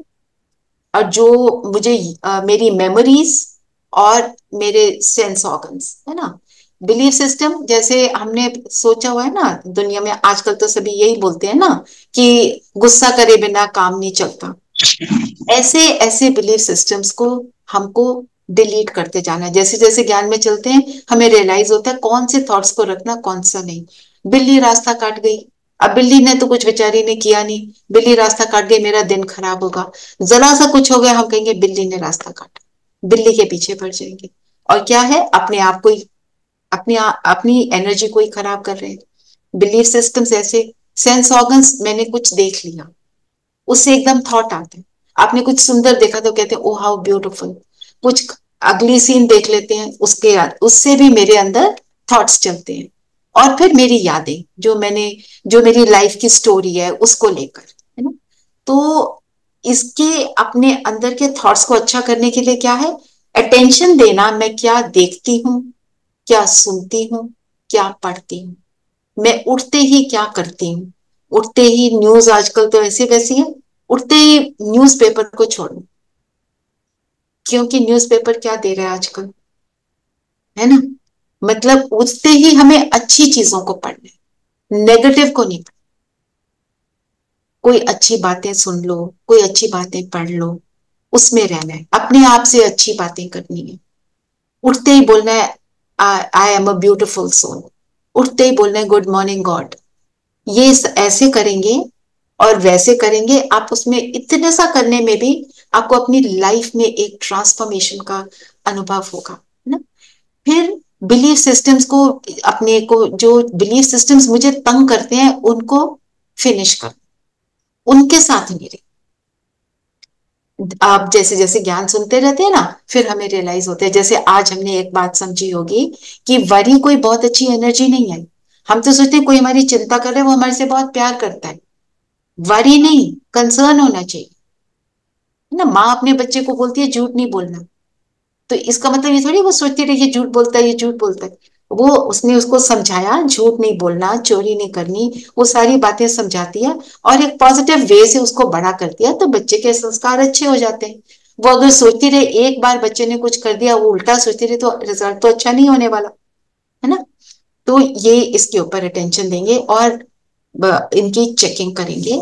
और जो मुझे मेरी मेमोरीज, और मेरे सेंस ऑर्गन्स, है ना। बिलीफ सिस्टम, जैसे हमने सोचा हुआ है ना, दुनिया में आजकल तो सभी यही बोलते हैं ना कि गुस्सा करे बिना काम नहीं चलता। ऐसे ऐसे बिलीफ सिस्टम्स को हमको डिलीट करते जाना है। जैसे जैसे ज्ञान में चलते हैं हमें रियलाइज होता है कौन से थॉट्स को रखना, कौन सा नहीं। बिल्ली रास्ता काट गई, अब बिल्ली ने तो कुछ बेचारी ने किया नहीं, बिल्ली रास्ता काट गई, मेरा दिन खराब होगा। जरा सा कुछ हो गया, हम कहेंगे बिल्ली ने रास्ता काटा, बिल्ली के पीछे पड़ जाएंगे। और क्या है, अपने आप को ही, अपनी एनर्जी को ही खराब कर रहे हैं। बिलीफ सिस्टम्स ऐसे। सेंस ऑर्गन्स, मैंने कुछ देख लिया, उससे एकदम थॉट आते हैं। आपने कुछ सुंदर देखा तो कहते हैं ओ हाउ ब्यूटीफुल। कुछ अगली सीन देख लेते हैं, उससे भी मेरे अंदर थॉट्स चलते हैं। और फिर मेरी यादें, जो मेरी लाइफ की स्टोरी है उसको लेकर, है ना। तो इसके अपने अंदर के थॉट्स को अच्छा करने के लिए क्या है, अटेंशन देना। मैं क्या देखती हूँ, क्या सुनती हूँ, क्या पढ़ती हूँ, मैं उठते ही क्या करती हूँ। उठते ही न्यूज आजकल तो ऐसे वैसी है, उठते ही न्यूज़पेपर को छोड़ो, क्योंकि न्यूज़पेपर क्या दे रहा है आजकल, है ना। मतलब उठते ही हमें अच्छी चीजों को पढ़ना है, नेगेटिव को नहीं पढ़ना। कोई अच्छी बातें सुन लो, कोई अच्छी बातें पढ़ लो, उसमें रहना है, अपने आप से अच्छी बातें करनी है। उठते ही बोलना है I am a beautiful soul, उठते ही बोलना है गुड मॉर्निंग गॉड। ये ऐसे करेंगे और वैसे करेंगे, आप उसमें इतने सा करने में भी आपको अपनी लाइफ में एक ट्रांसफॉर्मेशन का अनुभव होगा, है ना। फिर बिलीफ सिस्टम्स को, अपने को जो बिलीफ सिस्टम्स मुझे तंग करते हैं उनको फिनिश कर, उनके साथ मेरे। आप जैसे जैसे ज्ञान सुनते रहते हैं ना, फिर हमें रियलाइज होते हैं, जैसे आज हमने एक बात समझी होगी कि वरी कोई बहुत अच्छी एनर्जी नहीं है। हम तो सोचते हैं कोई हमारी चिंता कर रहा है, वो हमारे से बहुत प्यार करता है। वरी नहीं, कंसर्न होना चाहिए, है ना। माँ अपने बच्चे को बोलती है झूठ नहीं बोलना, तो इसका मतलब ये थोड़ी वो सोचती रही ये झूठ बोलता है, ये झूठ बोलता है। वो उसने उसको समझाया झूठ नहीं बोलना, चोरी नहीं करनी, वो सारी बातें समझाती है और एक पॉजिटिव वे से उसको बड़ा कर दिया, तो बच्चे के संस्कार अच्छे हो जाते हैं। वो अगर सोचती रहे एक बार बच्चे ने कुछ कर दिया, वो उल्टा सोचती रहे, तो रिजल्ट तो अच्छा नहीं होने वाला, है ना। तो ये इसके ऊपर अटेंशन देंगे और इनकी चेकिंग करेंगे।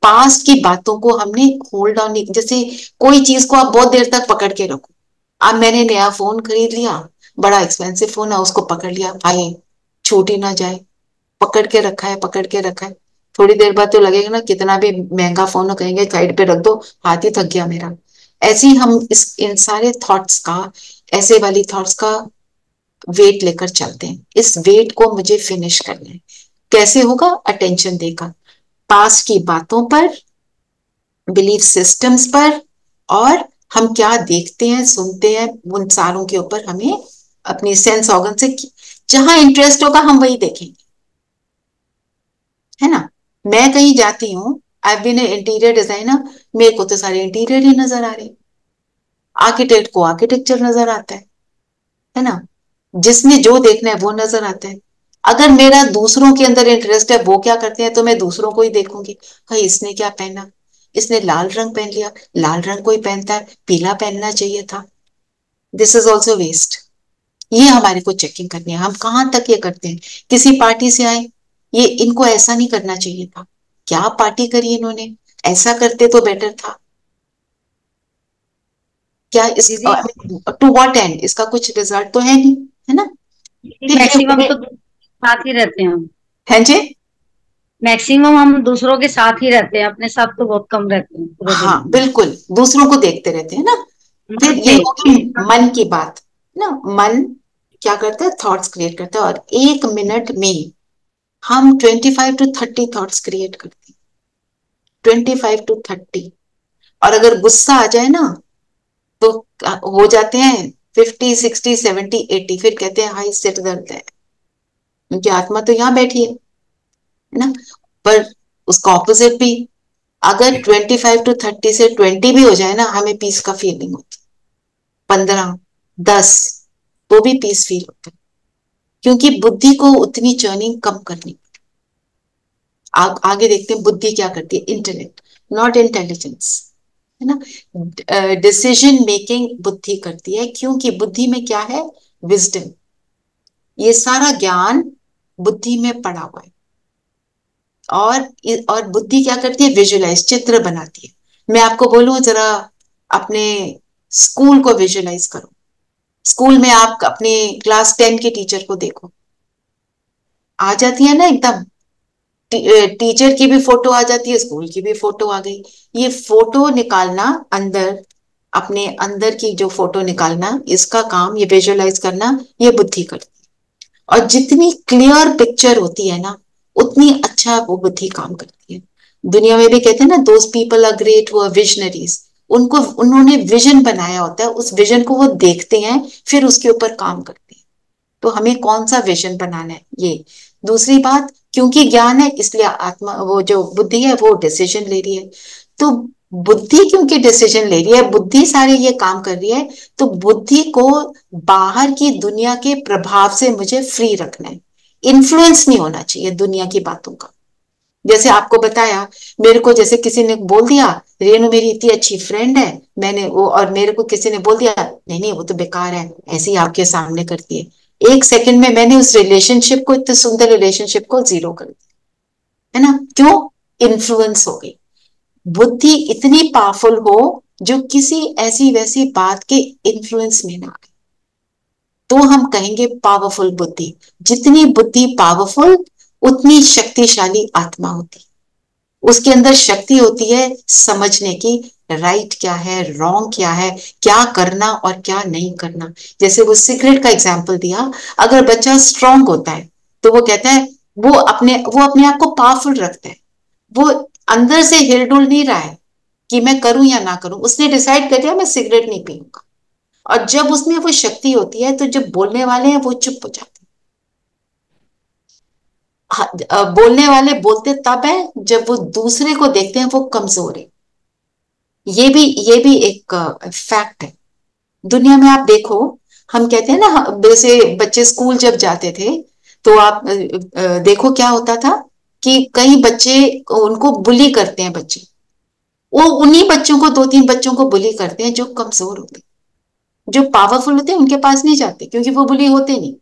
पास्ट की बातों को हमने होल्ड ऑन नहीं, जैसे कोई चीज को आप बहुत देर तक पकड़ के रखो। अब मैंने नया फोन खरीद लिया, बड़ा एक्सपेंसिव फोन है, उसको पकड़ लिया, आए छूट ही ना जाए, पकड़ के रखा है, पकड़ के रखा है। थोड़ी देर बाद तो लगेगा ना, कितना भी महंगा फोन हो, कहेंगे साइड पे रख दो, हाथ ही थक गया मेरा। ऐसे ही हम इन सारे थॉट्स का, ऐसे वाली थॉट्स का वेट लेकर चलते हैं। इस वेट को मुझे फिनिश करना है। कैसे होगा? अटेंशन देकर पास्ट की बातों पर, बिलीफ सिस्टम्स पर, और हम क्या देखते हैं सुनते हैं, उन सारों के ऊपर हमें अपनी सेंस ऑर्गन से जहां इंटरेस्ट होगा हम वही देखेंगे, है ना। मैं कहीं जाती हूँ, I been a interior designer, मेरे को तो सारे इंटीरियर ही नजर आ रहे, आर्किटेक्ट को आर्किटेक्चर नजर आता है ना। जिसने जो देखना है वो नजर आता है। अगर मेरा दूसरों के अंदर इंटरेस्ट है, वो क्या करते हैं, तो मैं दूसरों को ही देखूंगी। भाई इसने क्या पहना, इसने लाल रंग पहन लिया, लाल रंग कोई पहनता है, पीला पहनना चाहिए था। This is also waste. ये हमारे को चेकिंग करनी है, हम कहां तक ये करते हैं। किसी पार्टी से आए, ये इनको ऐसा नहीं करना चाहिए था, क्या पार्टी करी इन्होंने, ऐसा करते तो बेटर था क्या। इस टू व्हाट एंड, इसका कुछ रिजल्ट तो है नहीं, है ना। मैक्सिमम तो साथ ही रहते हैं हम। हैं जी, मैक्सिमम हम दूसरों के साथ ही रहते हैं, अपने साथ तो बहुत कम रहते हैं पूरे दिन। हाँ बिल्कुल, दूसरों को देखते रहते हैं ना। फिर ये होगी मन की बात ना। मन क्या करता है, थॉट्स क्रिएट करता है, और 1 मिनट में हम 25 to 30 थॉट्स क्रिएट करते हैं, 25 to 30। और अगर गुस्सा आ जाए ना, तो हो जाते हैं 50, 60, 70, 80। फिर कहते हैं हाई सिर दर्द है, उनकी आत्मा तो यहाँ बैठी है ना। पर उसका ऑपोजिट भी, अगर 25 to 30 से 20 भी हो जाए ना, हमें पीस का फीलिंग होती है। 15, 10 तो भी पीस फील होता है, क्योंकि बुद्धि को उतनी चर्निंग कम करनी। आगे देखते हैं बुद्धि क्या करती है। इंटेलेक्ट, नॉट इंटेलिजेंस, है ना। डिसीजन मेकिंग बुद्धि करती है, क्योंकि बुद्धि में क्या है, विजडम। ये सारा ज्ञान बुद्धि में पड़ा हुआ है। और बुद्धि क्या करती है, विजुअलाइज, चित्र बनाती है। मैं आपको बोलूं, जरा अपने स्कूल को विजुअलाइज करो। स्कूल में आप अपने क्लास 10 के टीचर को देखो, आ जाती है ना एकदम, टीचर की भी फोटो आ जाती है, स्कूल की भी फोटो आ गई। ये फोटो निकालना, अंदर अपने अंदर की जो फोटो निकालना, इसका काम ये विजुअलाइज करना, ये बुद्धि करती है। और जितनी क्लियर पिक्चर होती है ना, उतनी अच्छा वो बुद्धि काम करती है। दुनिया में भी कहते हैं ना, those people are great who are visionaries. उन्होंने विजन बनाया होता है, उस विजन को वो देखते हैं, फिर उसके ऊपर काम करते हैं। तो हमें कौन सा विजन बनाना है, ये दूसरी बात। क्योंकि ज्ञान है, इसलिए आत्मा, वो जो बुद्धि है, वो डिसीजन ले रही है। तो बुद्धि क्योंकि डिसीजन ले रही है, बुद्धि सारे ये काम कर रही है, तो बुद्धि को बाहर की दुनिया के प्रभाव से मुझे फ्री रखना है। इन्फ्लुएंस नहीं होना चाहिए दुनिया की बातों का। जैसे आपको बताया, मेरे को जैसे किसी ने बोल दिया, रेणु मेरी इतनी अच्छी फ्रेंड है, मैंने वो, और मेरे को किसी ने बोल दिया नहीं नहीं वो तो बेकार है, ऐसे ही आपके सामने करती है, 1 सेकंड में मैंने उस रिलेशनशिप को, इतने सुंदर रिलेशनशिप को जीरो कर दिया, है ना। क्यों? इन्फ्लुएंस हो गई। बुद्धि इतनी पावरफुल हो जो किसी ऐसी वैसी बात के इन्फ्लुएंस में ना आए। तो हम कहेंगे पावरफुल बुद्धि। जितनी बुद्धि पावरफुल उतनी शक्तिशाली आत्मा होती। उसके अंदर शक्ति होती है समझने की, राइट क्या है, रॉन्ग क्या है, क्या करना और क्या नहीं करना। जैसे वो सिगरेट का एग्जाम्पल दिया, अगर बच्चा स्ट्रांग होता है तो वो कहता है वो अपने आप को पावरफुल रखता है, वो अंदर से हिलडुल नहीं रहा है कि मैं करूं या ना करूं, उसने डिसाइड कर लिया मैं सिगरेट नहीं पीऊंगा। और जब उसमें वो शक्ति होती है तो जब बोलने वाले हैं वो चुप हो जाते हैं। बोलने वाले बोलते तब है जब वो दूसरे को देखते हैं वो कमजोर है। ये भी एक फैक्ट है दुनिया में। आप देखो, हम कहते हैं ना, जैसे बच्चे स्कूल जब जाते थे तो आप देखो क्या होता था कि कई बच्चे उनको बुली करते हैं। बच्चे वो उन्हीं बच्चों को, 2-3 बच्चों को बुली करते हैं जो कमजोर होते हैं। जो पावरफुल होते हैं उनके पास नहीं जाते क्योंकि वो बुली होते नहीं।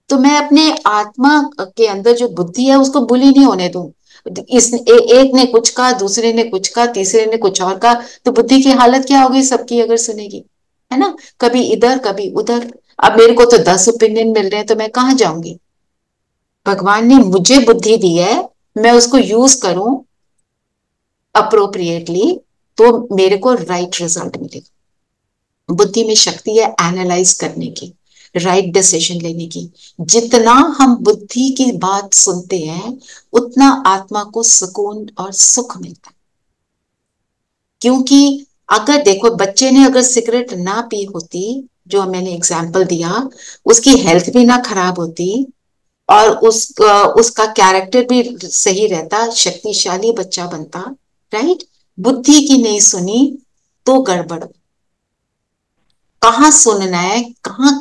तो मैं अपने आत्मा के अंदर जो बुद्धि है उसको बुली नहीं होने दूं। एक ने कुछ कहा, दूसरे ने कुछ कहा, तीसरे ने कुछ और कहा, तो बुद्धि की हालत क्या होगी सबकी अगर सुनेगी, है ना? कभी इधर कभी उधर। अब मेरे को तो 10 ओपिनियन मिल रहे हैं तो मैं कहाँ जाऊंगी? भगवान ने मुझे बुद्धि दी है, मैं उसको यूज करूं अप्रोप्रिएटली तो मेरे को राइट रिजल्ट मिलेगा। बुद्धि में शक्ति है एनालाइज करने की, राइट डिसीजन लेने की। जितना हम बुद्धि की बात सुनते हैं उतना आत्मा को सुकून और सुख मिलता है। क्योंकि अगर देखो, बच्चे ने अगर सिगरेट ना पी होती, जो मैंने एग्जाम्पल दिया, उसकी हेल्थ भी ना खराब होती और उसका कैरेक्टर भी सही रहता, शक्तिशाली बच्चा बनता, राइट? बुद्धि की नहीं सुनी तो गड़बड़। कहाँ सुनना है, कहाँ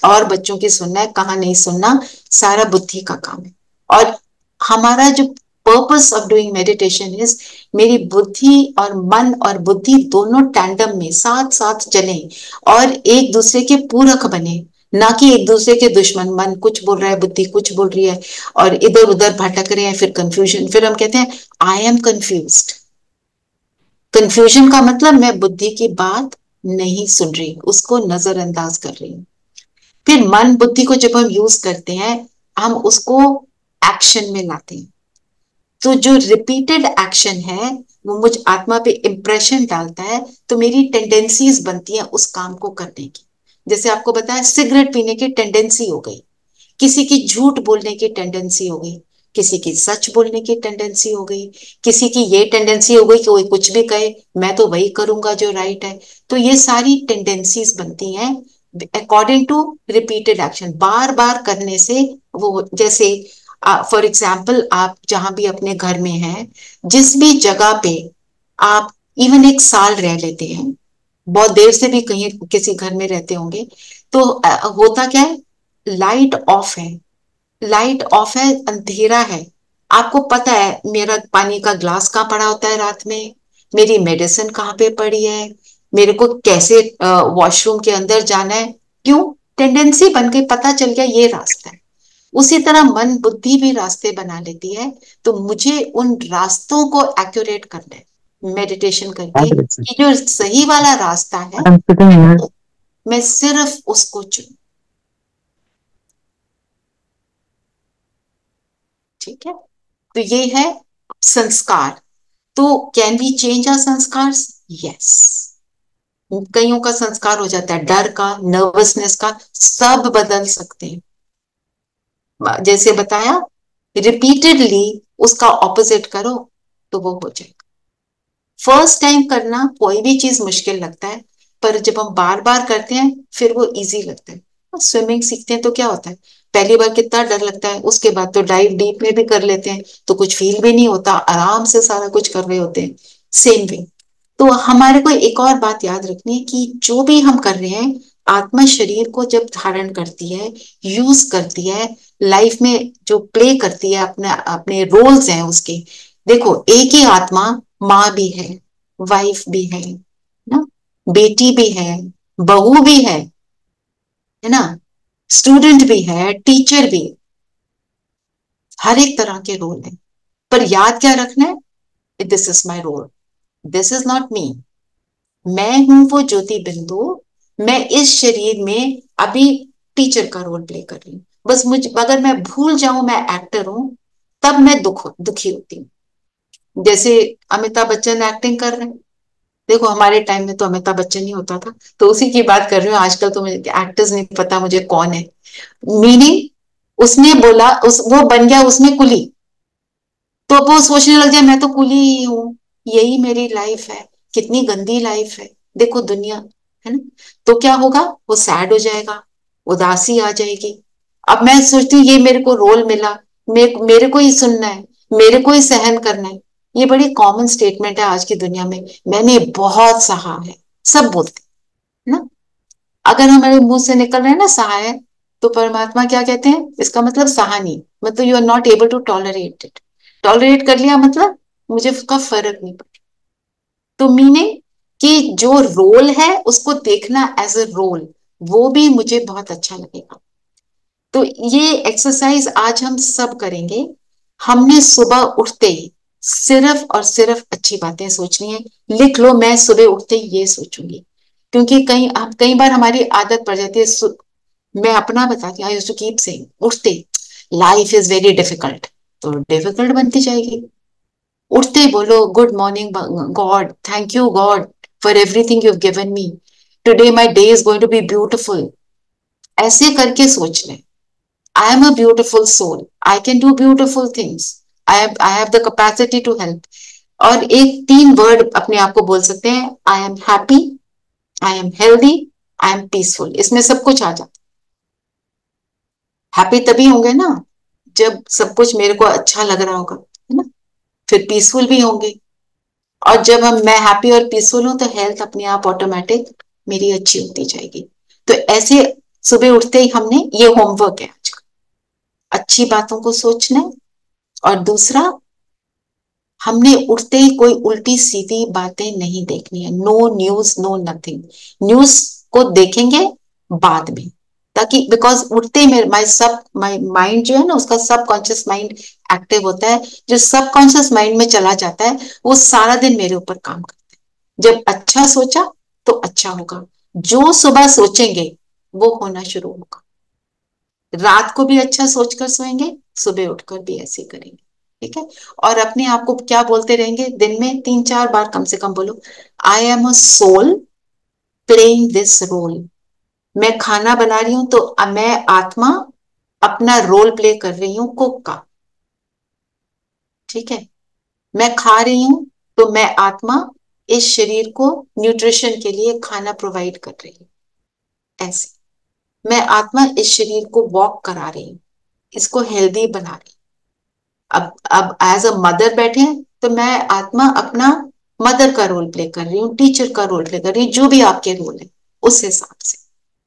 और बच्चों की सुनना है, कहाँ नहीं सुनना, सारा बुद्धि का काम है। और हमारा जो purpose of doing meditation is, मेरी बुद्धि और मन और बुद्धि दोनों टैंडम में साथ साथ चले और एक दूसरे के पूरक बने, ना कि एक दूसरे के दुश्मन। मन कुछ बोल रहा है, बुद्धि कुछ बोल रही है और इधर उधर भटक रहे हैं, फिर कंफ्यूजन। फिर हम कहते हैं आई एम कंफ्यूज्ड। कंफ्यूजन का मतलब मैं बुद्धि की बात नहीं सुन रही, उसको नजरअंदाज कर रही हूँ। फिर मन बुद्धि को जब हम यूज करते हैं, हम उसको एक्शन में लाते हैं। तो जो रिपीटेड एक्शन है वो मुझ आत्मा पे इंप्रेशन डालता है, तो मेरी टेंडेंसीज बनती हैं उस काम को करने की। जैसे आपको बताया, सिगरेट पीने की टेंडेंसी हो गई, किसी की झूठ बोलने की टेंडेंसी हो गई, किसी की सच बोलने की टेंडेंसी हो गई, किसी की ये टेंडेंसी हो गई कि कोई कुछ भी कहे मैं तो वही करूंगा जो राइट है। तो ये सारी टेंडेंसीज बनती हैं अकॉर्डिंग टू रिपीटेड एक्शन। बार बार करने से वो, जैसे फॉर एग्जाम्पल, आप जहां भी अपने घर में हैं, जिस भी जगह पे आप इवन 1 साल रह लेते हैं, बहुत देर से भी कहीं किसी घर में रहते होंगे, तो होता क्या है, लाइट ऑफ है, लाइट ऑफ है, अंधेरा है। आपको पता है मेरा पानी का ग्लास कहाँ पड़ा होता है रात में, मेरी मेडिसिन कहाँ पे पड़ी है, मेरे को कैसे वॉशरूम के अंदर जाना है। क्यों? टेंडेंसी बन गई, पता चल गया ये रास्ता है। उसी तरह मन बुद्धि भी रास्ते बना लेती है, तो मुझे उन रास्तों को एक्यूरेट करना है मेडिटेशन करके कि जो सही वाला रास्ता है मैं सिर्फ उसको चुनूं। ठीक है? तो ये है संस्कार। तो कैन वी चेंज आवर संस्कार? यस। कईयों का संस्कार हो जाता है डर का, नर्वसनेस का, सब बदल सकते हैं। जैसे बताया, रिपीटेडली उसका ऑपोजिट करो तो वो हो जाएगा। फर्स्ट टाइम करना कोई भी चीज मुश्किल लगता है, पर जब हम बार बार करते हैं फिर वो इजी लगता है। स्विमिंग सीखते हैं तो क्या होता है, पहली बार कितना डर लगता है, उसके बाद तो डाइव डीप में भी कर लेते हैं तो कुछ फील भी नहीं होता, आराम से सारा कुछ कर रहे होते हैं। Same way. तो हमारे को एक और बात याद रखनी है कि जो भी हम कर रहे हैं, आत्मा शरीर को जब धारण करती है, यूज करती है, लाइफ में जो प्ले करती है, अपने अपने रोल्स हैं उसके। देखो, एक ही आत्मा माँ भी है, वाइफ भी है ना, बेटी भी है, बहू भी है ना, स्टूडेंट भी है, टीचर भी। हर एक तरह के रोल है, पर याद क्या रखना है, this is my role, this is not me. मैं हूं वो ज्योति बिंदु, मैं इस शरीर में अभी टीचर का रोल प्ले कर रही हूँ। बस मुझे, अगर मैं भूल जाऊं मैं एक्टर हूं, तब मैं दुखी होती हूँ। जैसे अमिताभ बच्चन एक्टिंग कर रहे हैं, देखो हमारे टाइम में तो अमिताभ बच्चन ही होता था, तो उसी की बात कर रही हूँ। आजकल तो मुझे एक्टर्स नहीं पता मुझे कौन है। मीनिंग उसने बोला, वो बन गया उसमें कुली, तो अब वो सोचने लग जाए मैं तो कुली ही हूँ, यही मेरी लाइफ है, कितनी गंदी लाइफ है, देखो दुनिया, है ना। तो क्या होगा, वो सैड हो जाएगा, उदासी आ जाएगी। अब मैं सोचती हूँ ये मेरे को रोल मिला, मेरे को ही सुनना है, मेरे को ही सहन करना है। ये बड़ी कॉमन स्टेटमेंट है आज की दुनिया में, मैंने बहुत सहा है, सब बोलते हैं ना। अगर हमारे मुंह से निकल रहे हैं ना सहा है, तो परमात्मा क्या कहते हैं, इसका मतलब सहा नहीं, मतलब you are not able to tolerate it. Tolerate कर लिया मतलब मुझे उसका फर्क नहीं पड़ा। तो मीनिंग कि जो रोल है उसको देखना एज अ रोल, वो भी मुझे बहुत अच्छा लगेगा। तो ये एक्सरसाइज आज हम सब करेंगे। हमने सुबह उठते ही सिर्फ और सिर्फ अच्छी बातें सोचनी है। लिख लो, मैं सुबह उठते ही ये सोचूंगी, क्योंकि कई बार हमारी आदत पड़ जाती है। मैं अपना बताती हूँ, I used to keep saying, उठते लाइफ इज वेरी डिफिकल्ट, तो डिफिकल्ट बनती जाएगी। उठते ही बोलो good morning God, thank you God for everything you have given me, today my day is going to be beautiful. ऐसे करके सोच लें, I am a beautiful soul, I can do beautiful things, I have the capacity to help. और एक 3 word अपने आप को बोल सकते हैं, I am happy, I am healthy, I am peaceful. इसमें सब कुछ आ जाता। हैप्पी तभी होंगे ना जब सब कुछ मेरे को अच्छा लग रहा होगा, है ना। फिर पीसफुल भी होंगे, और जब मैं हैप्पी और पीसफुल हूं तो हेल्थ अपने आप ऑटोमेटिक मेरी अच्छी होती जाएगी। तो ऐसे सुबह उठते ही हमने, ये होमवर्क है आज का, अच्छी बातों को सोचना है। और दूसरा, हमने उठते ही कोई उल्टी सीधी बातें नहीं देखनी है। No news, no nothing. News को देखेंगे बाद में, ताकि बिकॉज उठते ही माई माइंड जो है ना, उसका सबकॉन्शियस माइंड एक्टिव होता है। जो सबकॉन्शियस माइंड में चला जाता है वो सारा दिन मेरे ऊपर काम करता है। जब अच्छा सोचा तो अच्छा होगा, जो सुबह सोचेंगे वो होना शुरू होगा। रात को भी अच्छा सोचकर सोएंगे, सुबह उठकर भी ऐसे करेंगे, ठीक है। और अपने आप को क्या बोलते रहेंगे, दिन में 3-4 बार कम से कम बोलो, I am a soul playing this role. मैं खाना बना रही हूं तो मैं आत्मा अपना रोल प्ले कर रही हूं कुक का, ठीक है। मैं खा रही हूं तो मैं आत्मा इस शरीर को न्यूट्रिशन के लिए खाना प्रोवाइड कर रही हूं। ऐसे मैं आत्मा इस शरीर को वॉक करा रही हूं, इसको हेल्दी बना रही हूं। अब एज अ मदर बैठे हैं तो मैं आत्मा अपना मदर का रोल प्ले कर रही हूँ, टीचर का रोल प्ले कर रही हूँ, जो भी आपके रोल है उस हिसाब से,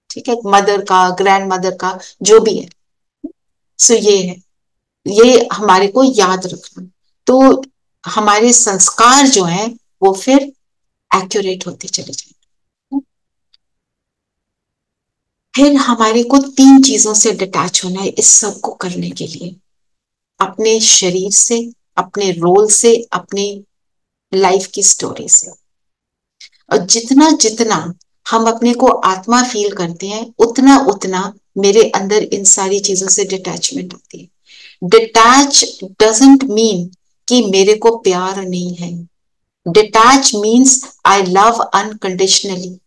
ठीक है। मदर का, ग्रैंड मदर का, जो भी है। सो ये है, ये हमारे को याद रखना। तो हमारे संस्कार जो हैं वो फिर एक्यूरेट होते चले जाएंगे। फिर हमारे को 3 चीजों से डिटैच होना है इस सब को करने के लिए, अपने शरीर से, अपने रोल से, अपनी लाइफ की स्टोरी से। और जितना जितना हम अपने को आत्मा फील करते हैं, उतना उतना मेरे अंदर इन सारी चीजों से डिटैचमेंट आती है। डिटैच डजंट मीन कि मेरे को प्यार नहीं है। Detach means I love unconditionally.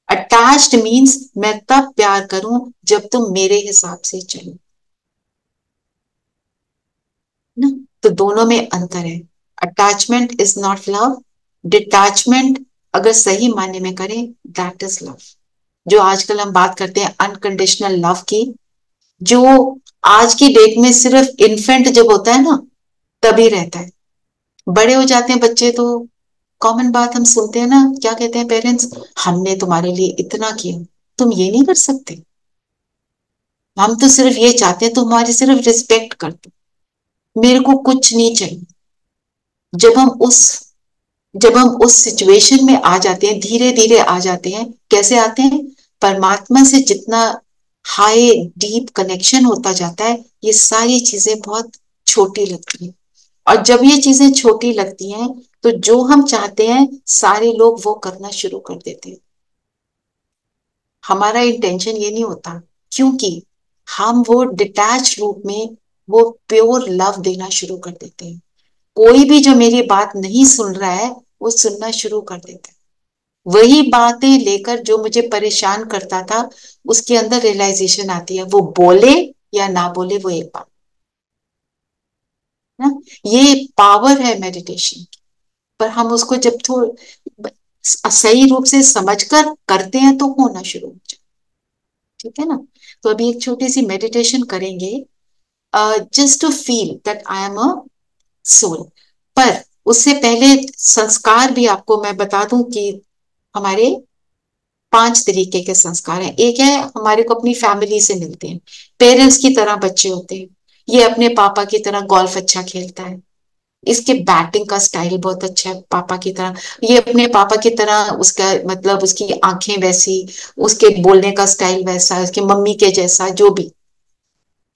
Attached means मैं तब प्यार करूं जब तुम मेरे हिसाब से चलो ना। तो दोनों में अंतर है। Attachment is not love, detachment अगर सही मायने में करें दैट इज लव। जो आजकल हम बात करते हैं अनकंडीशनल लव की, जो आज की डेट में सिर्फ इन्फेंट जब होता है ना तभी रहता है। बड़े हो जाते हैं बच्चे तो कॉमन बात हम सुनते हैं ना, क्या कहते हैं पेरेंट्स, हमने तुम्हारे लिए इतना किया, तुम ये नहीं कर सकते, हम तो सिर्फ ये चाहते हैं तुम हमारी सिर्फ रिस्पेक्ट कर दो, मेरे को कुछ नहीं चाहिए। जब हम उस सिचुएशन में आ जाते हैं, धीरे धीरे आ जाते हैं। कैसे आते हैं, परमात्मा से जितना हाई डीप कनेक्शन होता जाता है, ये सारी चीजें बहुत छोटी लगती हैं। और जब ये चीजें छोटी लगती हैं तो जो हम चाहते हैं सारे लोग वो करना शुरू कर देते हैं। हमारा इंटेंशन ये नहीं होता, क्योंकि हम वो डिटैच रूप में वो प्योर लव देना शुरू कर देते हैं। कोई भी जो मेरी बात नहीं सुन रहा है वो सुनना शुरू कर देता है। वही बातें लेकर जो मुझे परेशान करता था उसके अंदर रियलाइजेशन आती है, वो बोले या ना बोले वो एक बात ना। ये पावर है मेडिटेशन की, पर हम उसको जब थोड़ा सही रूप से समझकर करते हैं तो होना शुरू हो जाए। ठीक है ना। तो अभी एक छोटी सी मेडिटेशन करेंगे, just to feel that I am a soul. पर उससे पहले संस्कार भी आपको मैं बता दूं कि हमारे 5 तरीके के संस्कार हैं। एक है हमारे को अपनी फैमिली से मिलते हैं, पेरेंट्स की तरह बच्चे होते हैं। ये अपने पापा की तरह गोल्फ अच्छा खेलता है, इसके बैटिंग का स्टाइल बहुत अच्छा है पापा की तरह। ये अपने पापा की तरह, उसका मतलब उसकी आंखें वैसी, उसके बोलने का स्टाइल वैसा, उसकी मम्मी के जैसा, जो भी।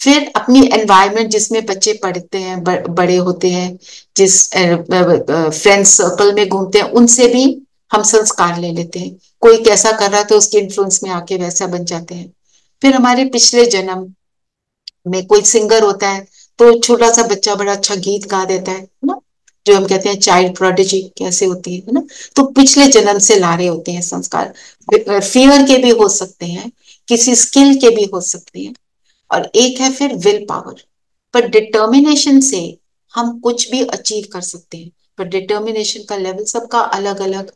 फिर अपनी एनवायरनमेंट जिसमें बच्चे पढ़ते हैं, बड़े होते हैं, जिस फ्रेंड सर्कल में घूमते हैं, उनसे भी हम संस्कार ले लेते हैं। कोई कैसा कर रहा है तो उसके इन्फ्लुएंस में आके वैसा बन जाते हैं। फिर हमारे पिछले जन्म में कोई सिंगर होता है तो छोटा सा बच्चा बड़ा अच्छा गीत गा देता है ना, जो हम कहते हैं चाइल्ड प्रोडिजी कैसे होती है ना। तो पिछले जन्म से ला रहे होते हैं संस्कार। फियर के भी हो सकते हैं, किसी स्किल के भी हो सकते हैं। और एक है फिर विल पावर। पर डिटर्मिनेशन से हम कुछ भी अचीव कर सकते हैं, पर डिटर्मिनेशन का लेवल सबका अलग अलग,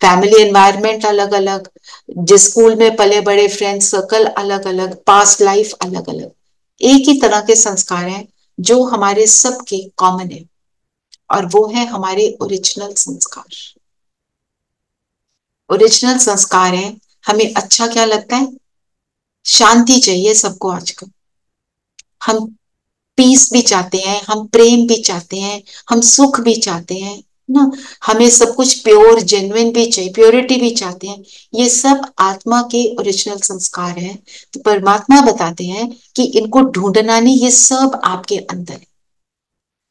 फैमिली एनवायरनमेंट अलग अलग, जिस स्कूल में पले बड़े फ्रेंड सर्कल अलग अलग, पास्ट लाइफ अलग अलग। एक ही तरह के संस्कार हैं जो हमारे सबके कॉमन है, और वो है हमारे ओरिजिनल संस्कार। ओरिजिनल संस्कार है, हमें अच्छा क्या लगता है? शांति चाहिए सबको आजकल। हम पीस भी चाहते हैं, हम प्रेम भी चाहते हैं, हम सुख भी चाहते हैं ना। हमें सब कुछ प्योर जेन्युइन भी चाहिए, प्योरिटी भी चाहते हैं। ये सब आत्मा के ओरिजिनल संस्कार हैं। तो परमात्मा बताते हैं कि इनको ढूंढना नहीं, ये सब आपके अंदर है।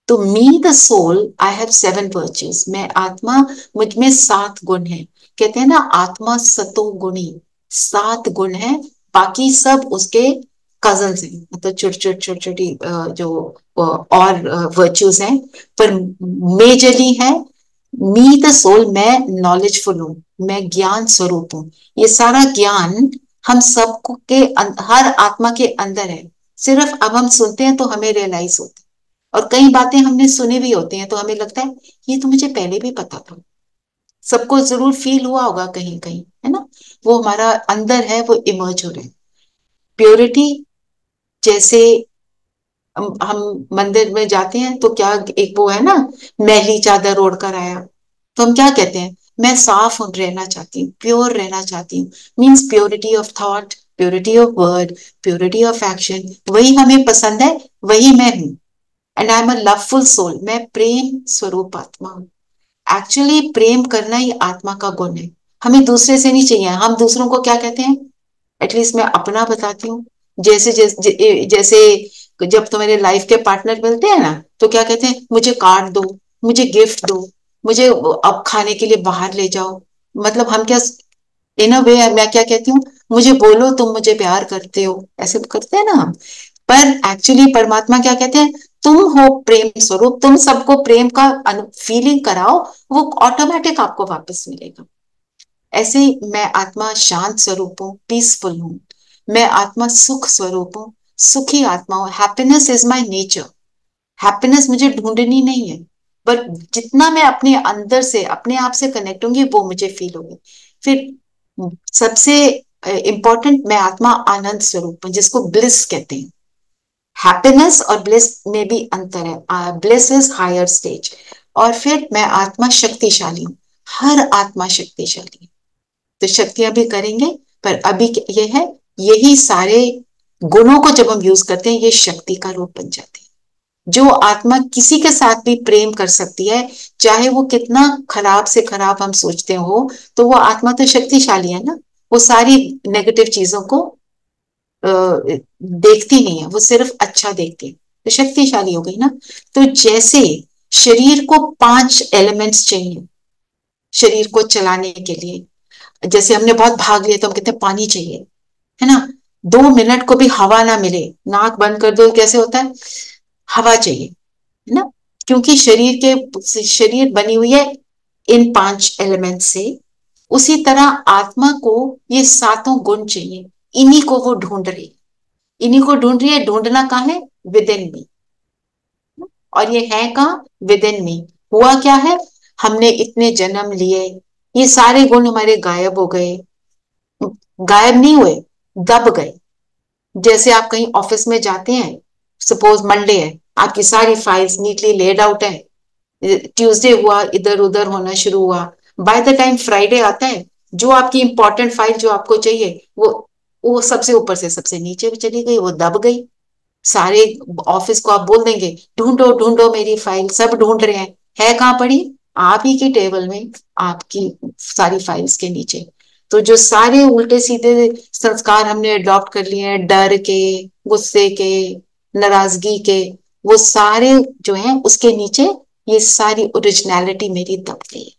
तो me the soul I have 7 virtues. मैं आत्मा, मुझ में 7 गुण हैं। कहते हैं ना आत्मा सतो गुणी, 7 गुण है, बाकी सब उसके कजन्स हैं, मतलब छोटी छोटी जो और वर्च्यूज हैं। पर मेजरली है मी द सोल, मैं नॉलेजफुल हूं, मैं ज्ञान स्वरूप हूं। ये सारा ज्ञान हम सबको के हर आत्मा के अंदर है। सिर्फ अब हम सुनते हैं तो हमें रियलाइज होता है, और कई बातें हमने सुनी भी होती हैं तो हमें लगता है ये तो मुझे पहले भी पता था। सबको जरूर फील हुआ होगा कहीं कहीं, है ना। वो हमारा अंदर है, वो इमर्ज हो रहे हैं। प्योरिटी, जैसे हम मंदिर में जाते हैं तो क्या एक वो है ना, मैली चादर ओढ़ कर आया, तो हम क्या कहते हैं? मैं साफ रहना चाहती हूँ, प्योर रहना चाहती हूँ। Means purity of thought, purity of word, purity of action. वही हमें पसंद है, वही मैं हूं। And I am a loveful soul, मैं प्रेम स्वरूप आत्मा हूं। एक्चुअली प्रेम करना ही आत्मा का गुण है। हमें दूसरे से नहीं चाहिए। हम दूसरों को क्या कहते हैं? एटलीस्ट मैं अपना बताती हूँ। जैसे जैसे जब तुम्हारे लाइफ के पार्टनर मिलते हैं ना, तो क्या कहते हैं? मुझे कार्ड दो, मुझे गिफ्ट दो, मुझे अब खाने के लिए बाहर ले जाओ। मतलब हम क्या, इन अ वे मैं क्या कहती हूँ? मुझे बोलो तुम मुझे प्यार करते हो, ऐसे करते हैं ना हम। पर एक्चुअली परमात्मा क्या कहते हैं? तुम हो प्रेम स्वरूप, तुम सबको प्रेम का फीलिंग कराओ, वो ऑटोमेटिक आपको वापस मिलेगा। ऐसे ही मैं आत्मा शांत स्वरूप हूँ, पीसफुल हूँ। मैं आत्मा सुख स्वरूप हूँ, सुखी आत्मा हूँ। Happiness is my nature. Happiness मुझे ढूंढनी नहीं है, पर जितना मैं अपने अंदर से अपने आप से कनेक्ट होंगी वो मुझे फील होगी। फिर सबसे इंपॉर्टेंट, मैं आत्मा आनंद स्वरूप हूँ, जिसको ब्लिस कहते हैं। हैप्पीनेस और ब्लिस में भी अंतर है। Bliss is higher stage. और फिर मैं आत्मा शक्तिशाली हूँ। हर आत्मा शक्तिशाली है, तो शक्तियां भी करेंगे। पर अभी ये है, यही सारे गुणों को जब हम यूज करते हैं ये शक्ति का रूप बन जाते हैं। जो आत्मा किसी के साथ भी प्रेम कर सकती है, चाहे वो कितना खराब से खराब हम सोचते हो, तो वो आत्मा तो शक्तिशाली है ना। वो सारी नेगेटिव चीजों को देखती नहीं है, वो सिर्फ अच्छा देखती है, तो शक्तिशाली हो गई ना। तो जैसे शरीर को 5 एलिमेंट्स चाहिए शरीर को चलाने के लिए। जैसे हमने बहुत भाग लिया तो हम कहते हैं पानी चाहिए, है ना। 2 मिनट को भी हवा ना मिले, नाक बंद कर दो, कैसे होता है? हवा चाहिए, है ना? क्योंकि शरीर बनी हुई है इन 5 एलिमेंट से, उसी तरह आत्मा को ये 7 गुण चाहिए। इन्हीं को वो ढूंढ रही है, इन्हीं को ढूंढ रही है। ढूंढना कहाँ है? विद इन मी। और ये है कहाँ? विद इन मी। हुआ क्या है, हमने इतने जन्म लिए, ये सारे गुण हमारे गायब हो गए। गायब नहीं हुए, दब गए। जैसे आप कहीं ऑफिस में जाते हैं, सपोज मंडे है, आपकी सारी फाइल्स नीटली लेड आउट है, ट्यूसडे हुआ इधर उधर होना शुरू हुआ, बाय द टाइम फ्राइडे आता है, जो आपकी इंपॉर्टेंट फाइल जो आपको चाहिए वो सबसे ऊपर से सबसे नीचे भी चली गई, वो दब गई। सारे ऑफिस को आप बोल देंगे ढूंढो ढूंढो मेरी फाइल, सब ढूंढ रहे हैं, है कहाँ पड़ी? आप ही की टेबल में, आपकी सारी फाइल्स के नीचे। तो जो सारे उल्टे सीधे संस्कार हमने अडॉप्ट कर लिए हैं, डर के, गुस्से के, नाराजगी के, वो सारे जो हैं उसके नीचे ये सारी ओरिजिनलिटी मेरी दब गई।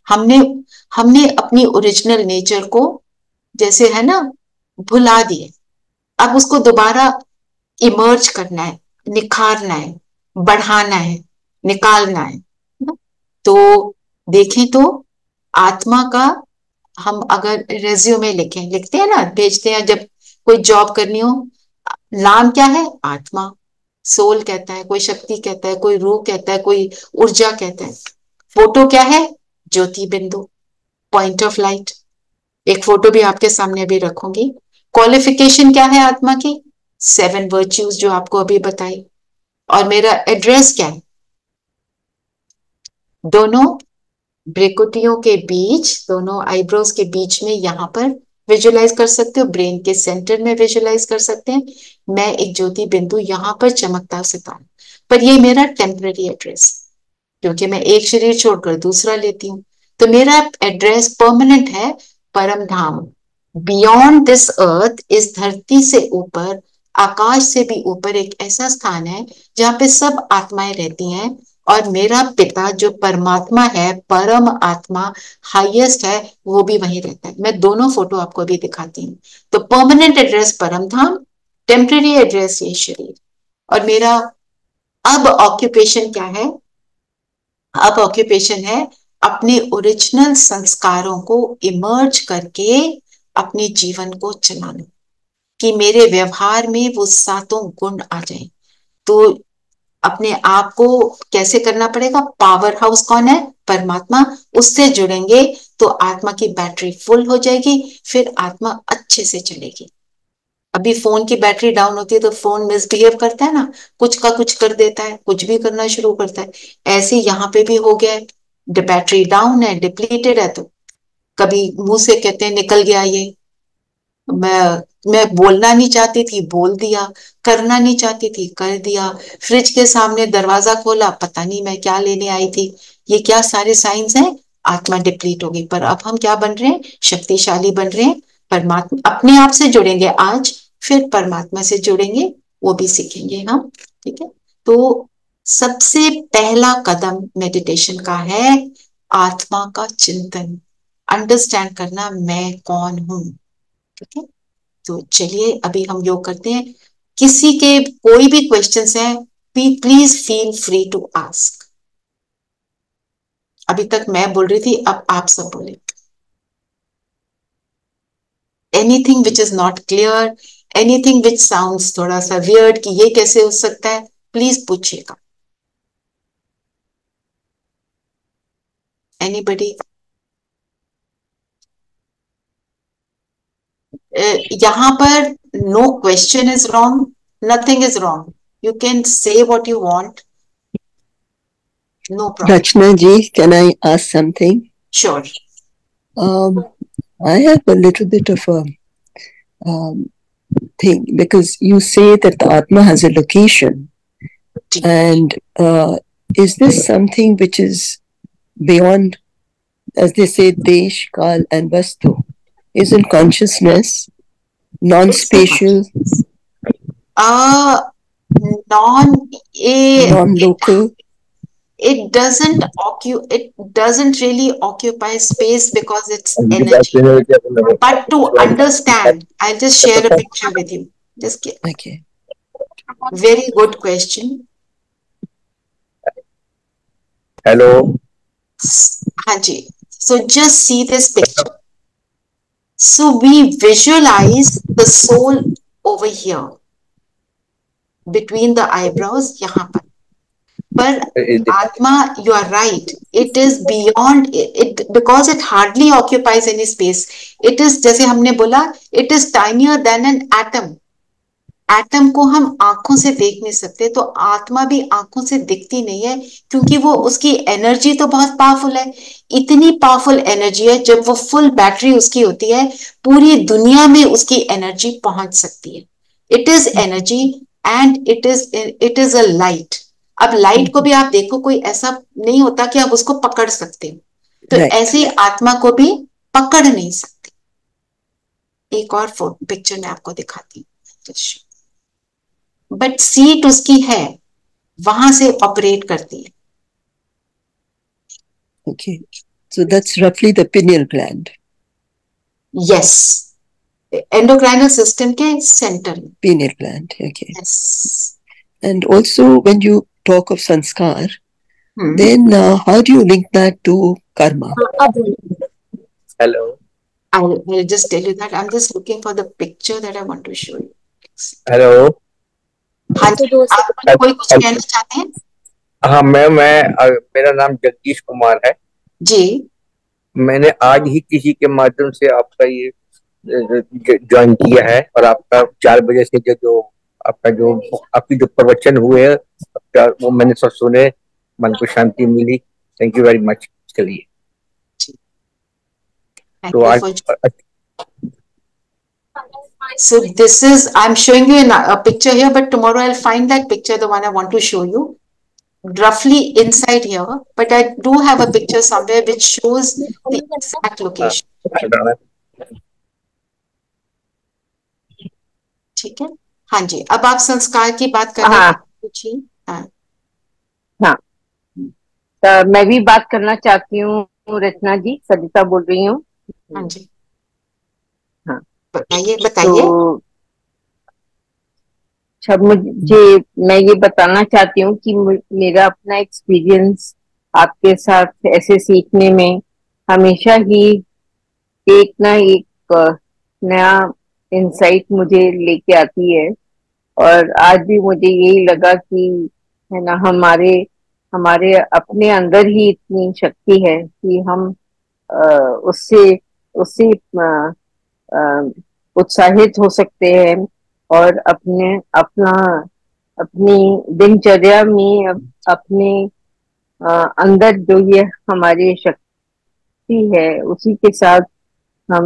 हमने अपनी ओरिजिनल नेचर को जैसे है ना भुला दिए। अब उसको दोबारा इमर्ज करना है, निखारना है, बढ़ाना है, निकालना है। तो देखें तो आत्मा का हम अगर रेज्यूमे लिखते हैं ना, भेजते हैं जब कोई जॉब करनी हो, नाम क्या है? आत्मा। सोल कहता है, कोई शक्ति कहता है, कोई रूह कहता है, कोई ऊर्जा कहता है। फोटो क्या है? ज्योति बिंदु, पॉइंट ऑफ लाइट। एक फोटो भी आपके सामने अभी रखूंगी। क्वालिफिकेशन क्या है आत्मा की? 7 वर्च्यूज जो आपको अभी बताई। और मेरा एड्रेस क्या है? दोनों ब्रेकुटियों के बीच, दोनों आईब्रोज के बीच में, यहां पर विजुलाइज कर सकते हो, ब्रेन के सेंटर में विजुलाइज कर सकते हैं। मैं एक ज्योति बिंदु यहां पर चमकता सितारा। पर ये मेरा टेम्पररी एड्रेस, क्योंकि मैं एक शरीर छोड़कर दूसरा लेती हूँ। तो मेरा एड्रेस परमानेंट है परम धाम। बियॉन्ड दिस अर्थ, इस धरती से ऊपर, आकाश से भी ऊपर एक ऐसा स्थान है जहाँ पे सब आत्माएं रहती हैं। और मेरा पिता जो परमात्मा है, परम आत्मा, हाईएस्ट है, वो भी वहीं रहता है। मैं दोनों फोटो आपको अभी दिखाती हूँ। तो परमानेंट एड्रेस परम धाम, टेम्पररी एड्रेस ये शरीर। और मेरा अब ऑक्यूपेशन क्या है? अब ऑक्यूपेशन है अपने ओरिजिनल संस्कारों को इमर्ज करके अपने जीवन को चलाना, कि मेरे व्यवहार में वो 7 गुण आ जाए। तो अपने आप को कैसे करना पड़ेगा? पावर हाउस कौन है? परमात्मा। उससे जुड़ेंगे तो आत्मा की बैटरी फुल हो जाएगी, फिर आत्मा अच्छे से चलेगी। अभी फोन की बैटरी डाउन होती है तो फोन मिसबिहेव करता है ना, कुछ का कुछ कर देता है, कुछ भी करना शुरू करता है। ऐसे यहाँ पे भी हो गया है, बैटरी डाउन है, डिप्लीटेड है। तो कभी मुंह से कहते हैं निकल गया ये, मैं बोलना नहीं चाहती थी, बोल दिया, करना नहीं चाहती थी, कर दिया। फ्रिज के सामने दरवाजा खोला, पता नहीं मैं क्या लेने आई थी। ये क्या सारे साइंस हैं? आत्मा डिप्लीट होगी। पर अब हम क्या बन रहे हैं? शक्तिशाली बन रहे हैं। परमात्मा, अपने आप से जुड़ेंगे आज, फिर परमात्मा से जुड़ेंगे, वो भी सीखेंगे हम। ठीक है, तो सबसे पहला कदम मेडिटेशन का है आत्मा का चिंतन, अंडरस्टैंड करना मैं कौन हूं। ठीक है, तो चलिए अभी हम योग करते हैं। किसी के कोई भी क्वेश्चंस हैं, please feel free to ask. अभी तक मैं बोल रही थी, अब आप सब बोले। Anything which is not clear, anything which sounds थोड़ा सा वियर्ड कि ये कैसे हो सकता है, प्लीज पूछिएगा। एनीबडी? यहाँ पर no question is wrong, nothing is wrong. You can say what you want. No problem. Rachna ji, can I ask something? Sure. I have a little bit of a thing, because you say that the Atma has a location, and is this something which is beyond, as they say, Desh, Kal and Vastu? Isn't consciousness non-spatial, non-local? it doesn't really occupy space because it's energy. But to understand, I'll just share a picture with you. Just get, Okay. very good question. Hello. Haji. So just see this picture. So we visualize the soul over here, between the eyebrows, यहाँ पर. But Atma, you are right. It is beyond it because it hardly occupies any space. It is, जैसे हमने बोला, it is tinier than an atom. Atom को हम आंखों से देख नहीं सकते, तो आत्मा भी आंखों से दिखती नहीं है, क्योंकि वो उसकी एनर्जी तो बहुत पावरफुल है. इतनी पावरफुल एनर्जी है, जब वो फुल बैटरी उसकी होती है, पूरी दुनिया में उसकी एनर्जी पहुंच सकती है. It is energy and it is a light. अब लाइट को भी आप देखो, कोई ऐसा नहीं होता कि आप उसको पकड़ सकते हो, तो ऐसे आत्मा को भी पकड़ नहीं सकते. एक और पिक्चर मैं आपको दिखाती हूँ. बट सीट उसकी है, वहां से ऑपरेट करती है. Okay, so that's roughly the pineal gland. Yes, endocrinal system के center में. Pineal gland, okay. Yes. And also, when you talk of sanskar, then how do you link that to karma? Hello. I'll just tell you that I'm just looking for the picture that I want to show you. Hello. हाँ जी, आप कोई कुछ कहना चाहते हैं? हाँ ma'am, मेरा नाम जगदीश कुमार है जी. मैंने आज ही किसी के माध्यम से आपका ये ज्वाइन किया है, और आपका 4 बजे से जो आपकी जो प्रवचन हुए हैं वो मैंने सब सुने, मन को शांति मिली. थैंक यू वेरी मच इसके लिए. तो आज So this is, I'm showing you a picture here, but tomorrow I'll find that picture, the one I want to show you, roughly inside here. But I do have a picture somewhere which shows the exact location. ठीक है. हाँ जी, अब आप संस्कार की बात कर रहे हैं. हाँ, मैं भी बात करना चाहती हूँ. रचना जी, सरिता बोल रही हूँ. हाँ जी, हाँ, बताइए. तो मैं ये बताना चाहती हूँ कि मेरा अपना एक्सपीरियंस आपके साथ ऐसे सीखने में हमेशा ही एक ना एक नया इंसाइट मुझे लेके आती है. और आज भी मुझे यही लगा कि है ना, हमारे अपने अंदर ही इतनी शक्ति है कि हम उससे उत्साहित हो सकते हैं, और अपनी दिनचर्या में अपने अंदर जो ये हमारी शक्ति है उसी के साथ हम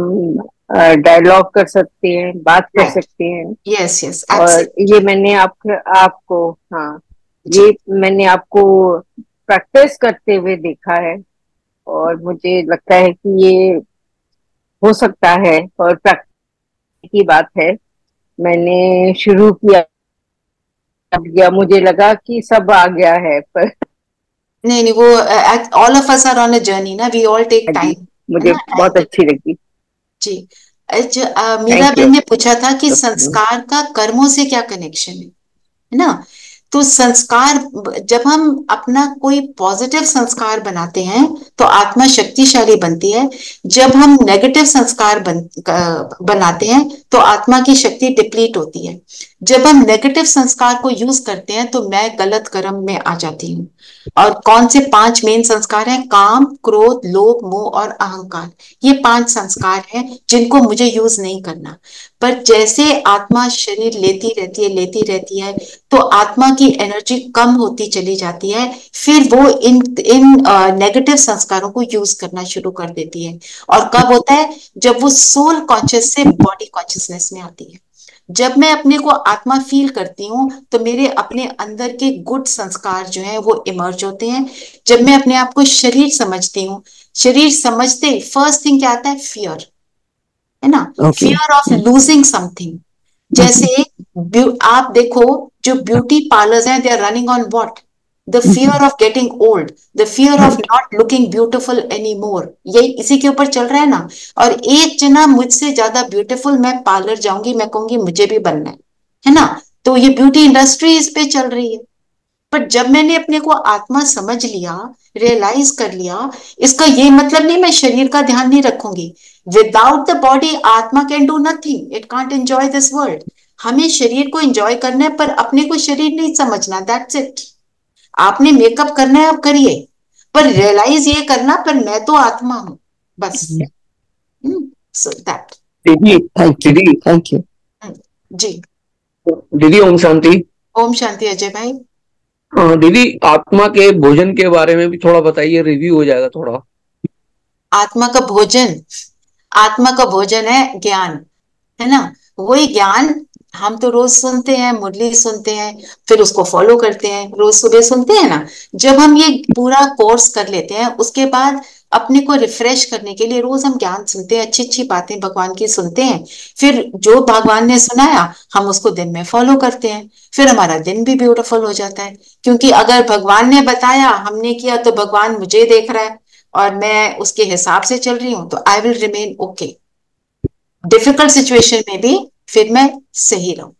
डायलॉग कर सकते हैं, बात कर सकते हैं. Yes yes. और ये मैंने आपको प्रैक्टिस करते हुए देखा है, और मुझे लगता है कि ये हो सकता है, और प्रैक्टिस की बात है. मैंने शुरू किया, मुझे लगा कि सब आ गया है, पर नहीं, वो all of us are on a journey ना, वी ऑल टेक टाइम. मुझे बहुत अच्छी लगी जी. मीरा बहन ने पूछा था कि संस्कार का कर्मों से क्या कनेक्शन है ना. तो संस्कार, जब हम अपना कोई पॉजिटिव संस्कार बनाते हैं तो आत्मा शक्तिशाली बनती है. जब हम नेगेटिव संस्कार बनाते हैं तो आत्मा की शक्ति डिप्लीट होती है. जब हम नेगेटिव संस्कार को यूज करते हैं तो मैं गलत कर्म में आ जाती हूँ. और कौन से 5 मेन संस्कार हैं? काम, क्रोध, लोभ, मोह और अहंकार. ये 5 संस्कार हैं जिनको मुझे यूज नहीं करना. पर जैसे आत्मा शरीर लेती रहती है तो आत्मा की एनर्जी कम होती चली जाती है. फिर वो इन नेगेटिव संस्कारों को यूज करना शुरू कर देती है. और कब होता है? जब वो सोल कॉन्शियस से बॉडी कॉन्शियसनेस में आती है. जब मैं अपने को आत्मा फील करती हूँ तो मेरे अपने अंदर के गुड संस्कार जो हैं वो इमर्ज होते हैं. जब मैं अपने आप को शरीर समझती हूँ, शरीर समझते फर्स्ट थिंग क्या आता है? फियर, है ना. Fear of losing something. जैसे आप देखो, जो ब्यूटी पार्लर्स हैं, they are running on what? The fear of getting old, the fear of not looking beautiful any more, यही इसी के ऊपर चल रहा है ना। और एक जना मुझसे ज्यादा ब्यूटीफुल, मैं पार्लर जाऊंगी, मैं कहूंगी मुझे भी बनना है ना। तो ये ब्यूटी इंडस्ट्री इस पे चल रही है। पर जब मैंने अपने को आत्मा समझ लिया, रियलाइज कर लिया, इसका ये मतलब नहीं मैं शरीर का ध्यान नहीं रखूंगी। विदाउट द बॉडी आत्मा can do nothing, it can't enjoy this world. हमें शरीर को एंजॉय करना है, पर अपने को शरीर नहीं समझना, दैट्स इट। आपने मेकअप करना है, आप करिए, पर रियलाइज ये करना, पर मैं तो आत्मा हूं, बस। So that. दीदी, थैंक यू जी। दीदी ओम शांति। ओम शांति अजय भाई। दीदी आत्मा के भोजन के बारे में भी थोड़ा बताइए, रिव्यू हो जाएगा थोड़ा। आत्मा का भोजन, आत्मा का भोजन है ज्ञान, है ना। वही ज्ञान हम तो रोज सुनते हैं, मुरली सुनते हैं, फिर उसको फॉलो करते हैं, रोज सुबह सुनते हैं ना। जब हम ये पूरा कोर्स कर लेते हैं, उसके बाद अपने को रिफ्रेश करने के लिए रोज हम ज्ञान सुनते हैं, अच्छी अच्छी बातें भगवान की सुनते हैं। फिर जो भगवान ने सुनाया हम उसको दिन में फॉलो करते हैं, फिर हमारा दिन भी ब्यूटीफुल हो जाता है। क्योंकि अगर भगवान ने बताया, हमने किया, तो भगवान मुझे देख रहा है और मैं उसके हिसाब से चल रही हूं, तो I will remain okay. Difficult situation में भी फिर मैं सही रहूं।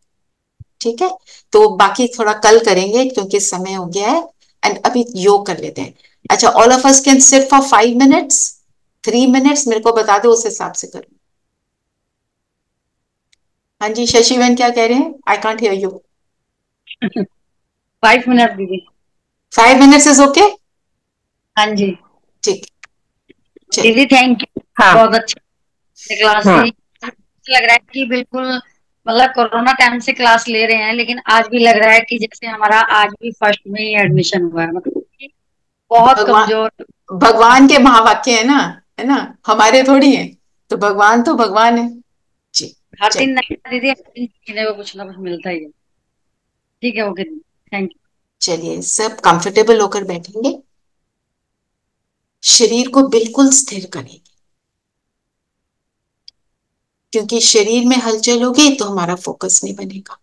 ठीक है, तो बाकी थोड़ा कल करेंगे क्योंकि समय हो गया है। एंड अभी योग कर लेते हैं। अच्छा, all of us can sit for 5 minutes, 3 minutes, मेरे को बता दो, उस हिसाब से करूं। हाँ जी, शशि बहन क्या कह रहे हैं? I can't hear you. 5 minute दीदी। 5 मिनट्स इज ओके? हाँ जी ठीक। दीदी थैंक यू, बहुत अच्छा क्लास थी। लग रहा है कि बिल्कुल मतलब कोरोना टाइम से क्लास ले रहे हैं, लेकिन आज भी लग रहा है कि जैसे हमारा आज भी फर्स्ट में ही एडमिशन हुआ है। मतलब बहुत कमजोर। भगवान के महावाक्य है ना, है ना, हमारे थोड़ी है। तो भगवान है जी। हर दिन नहीं दीदी, हर दिन सीखने को कुछ ना कुछ मिलता ही है। ठीक है, ओके, थैंक यू। चलिए, सब कंफर्टेबल होकर बैठेंगे, शरीर को बिल्कुल स्थिर करेंगे, क्योंकि शरीर में हलचल होगी तो हमारा फोकस नहीं बनेगा।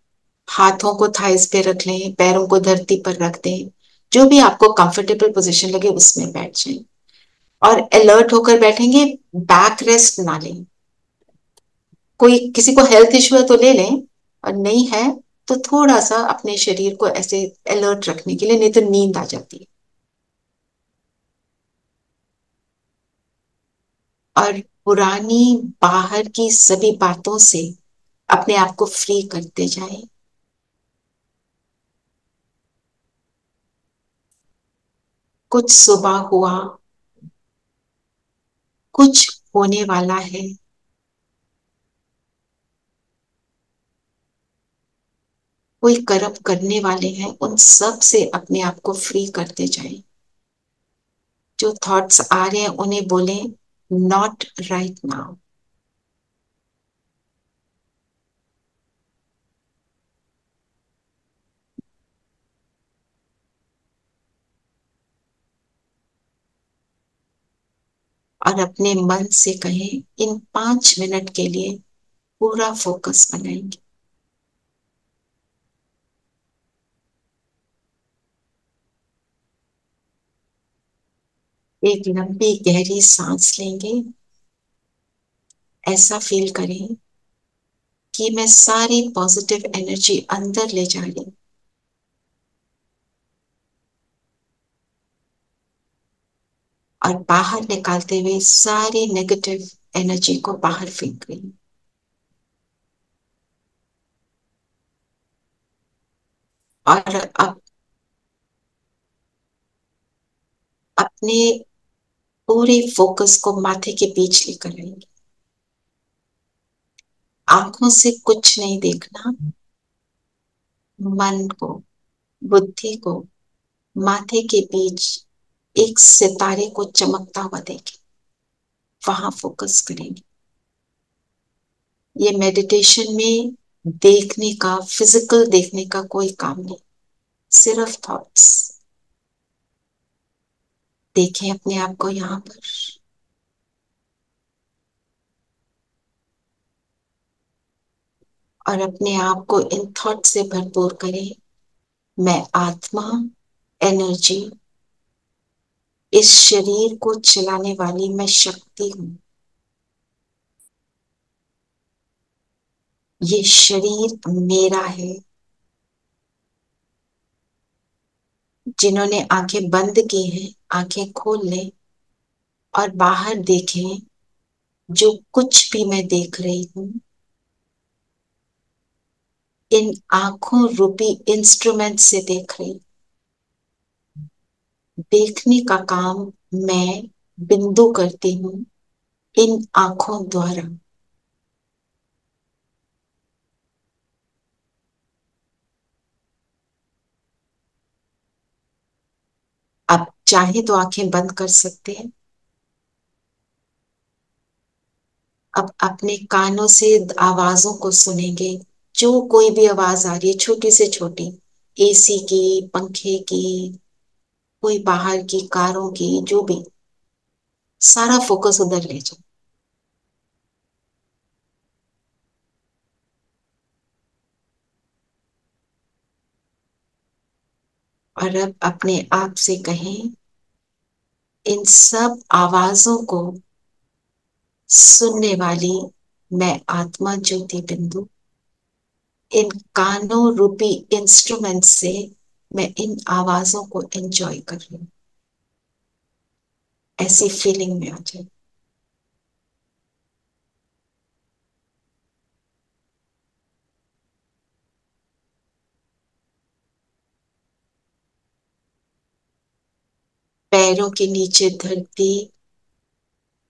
हाथों को थाइस पे रख लें, पैरों को धरती पर रख दें, जो भी आपको कंफर्टेबल पोजीशन लगे उसमें बैठ जाएं। और अलर्ट होकर बैठेंगे, बैक रेस्ट ना लें। कोई किसी को हेल्थ इश्यू है तो ले लें, और नहीं है तो थोड़ा सा अपने शरीर को ऐसे अलर्ट रखने के लिए, नहीं तो नींद आ जाती है। और पुरानी बाहर की सभी बातों से अपने आप को फ्री करते जाएं। कुछ सुबह हुआ, कुछ होने वाला है, कोई कर्म करने वाले हैं, उन सब से अपने आप को फ्री करते जाएं। जो थॉट्स आ रहे हैं उन्हें बोलें, नॉट राइट नाउ। और अपने मन से कहें, इन 5 मिनट के लिए पूरा फोकस बनाएंगे। एक लंबी गहरी सांस लेंगे, ऐसा फील करें कि मैं सारी पॉजिटिव एनर्जी अंदर ले जा रही हूं, और बाहर निकालते हुए सारी नेगेटिव एनर्जी को बाहर फेंक रही हूं। और अब अपने पूरे फोकस को माथे के बीच लेकर आएंगे। आंखों से कुछ नहीं देखना, मन को, बुद्धि को माथे के बीच एक सितारे को चमकता हुआ देखें, वहां फोकस करेंगे। ये मेडिटेशन में देखने का, फिजिकल देखने का कोई काम नहीं, सिर्फ थॉट्स। देखें अपने आप को यहां पर, और अपने आप को इन थॉट से भरपूर करें। मैं आत्मा एनर्जी, इस शरीर को चलाने वाली मैं शक्ति हूं। ये शरीर मेरा है। जिन्होंने आंखें बंद की हैं, आंखें खोल लें और बाहर देखें। जो कुछ भी मैं देख रही हूं, इन आंखों रूपी इंस्ट्रूमेंट से देख रही। देखने का काम मैं बिंदु करती हूं इन आंखों द्वारा। अब चाहे तो आंखें बंद कर सकते हैं। अब अपने कानों से आवाजों को सुनेंगे। जो कोई भी आवाज आ रही है, छोटी से छोटी, एसी की, पंखे की, कोई बाहर की, कारों की, जो भी, सारा फोकस उधर ले जाओ। और अब अपने आप से कहें, इन सब आवाजों को सुनने वाली मैं आत्मा ज्योति बिंदु, इन कानों रूपी इंस्ट्रूमेंट से मैं इन आवाजों को एंजॉय कर रही हूं। ऐसी फीलिंग में आ जाए। पैरों के नीचे धरती,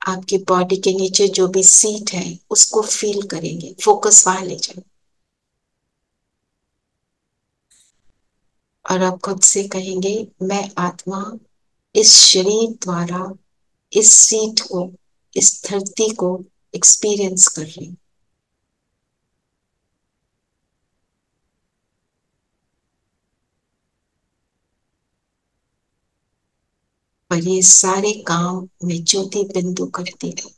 आपकी बॉडी के नीचे जो भी सीट है उसको फील करेंगे। फोकस वहां ले जाए। और आप खुद से कहेंगे, मैं आत्मा इस शरीर द्वारा इस सीट को, इस धरती को एक्सपीरियंस कर रही हूं। और ये सारे काम मैं ज्योति बिंदु करती हूँ।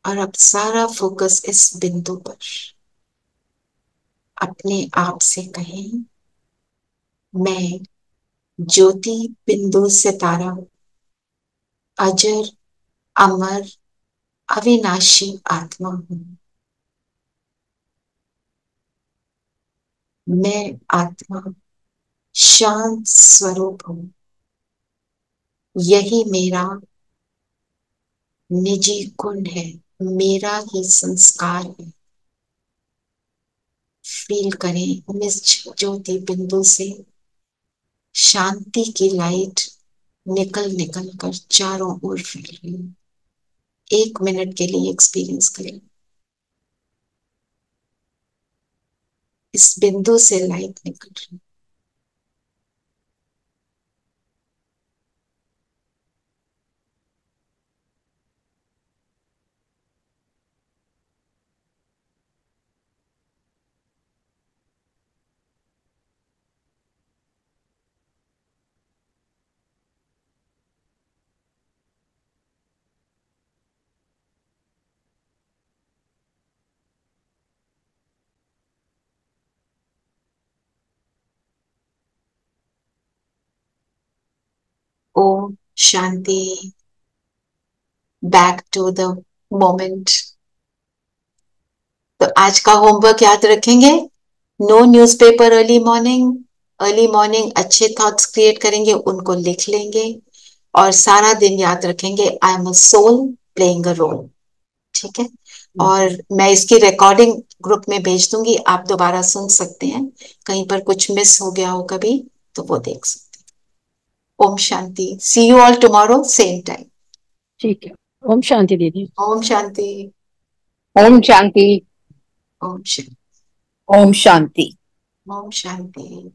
और अब सारा फोकस इस बिंदु पर। अपने आप से कहें, मैं ज्योति बिंदु सितारा, अजर अमर अविनाशी आत्मा हूं। मैं आत्मा शांत स्वरूप हूं। यही मेरा निजी गुण है, मेरा ही संस्कार है। फील करें, इस ज्योति बिंदु से शांति की लाइट निकल निकल कर चारों ओर फैल रही है। 1 मिनट के लिए एक्सपीरियंस करें। इस बिंदु से लाइट निकल रही है। Om Shanti. Back to the moment. तो आज का होमवर्क याद रखेंगे। No newspaper early morning. Early morning अच्छे थॉट्स क्रिएट करेंगे, उनको लिख लेंगे और सारा दिन याद रखेंगे, I am a soul playing a role. ठीक है। और मैं इसकी रिकॉर्डिंग ग्रुप में भेज दूंगी, आप दोबारा सुन सकते हैं। कहीं पर कुछ मिस हो गया हो कभी तो वो देख सकते हैं। Om Shanti. See you all tomorrow same time. ठीक है। ओम शांति दीदी। ओम शांति। ओम शांति। ओम शांति। ओम शांति। ओम शांति।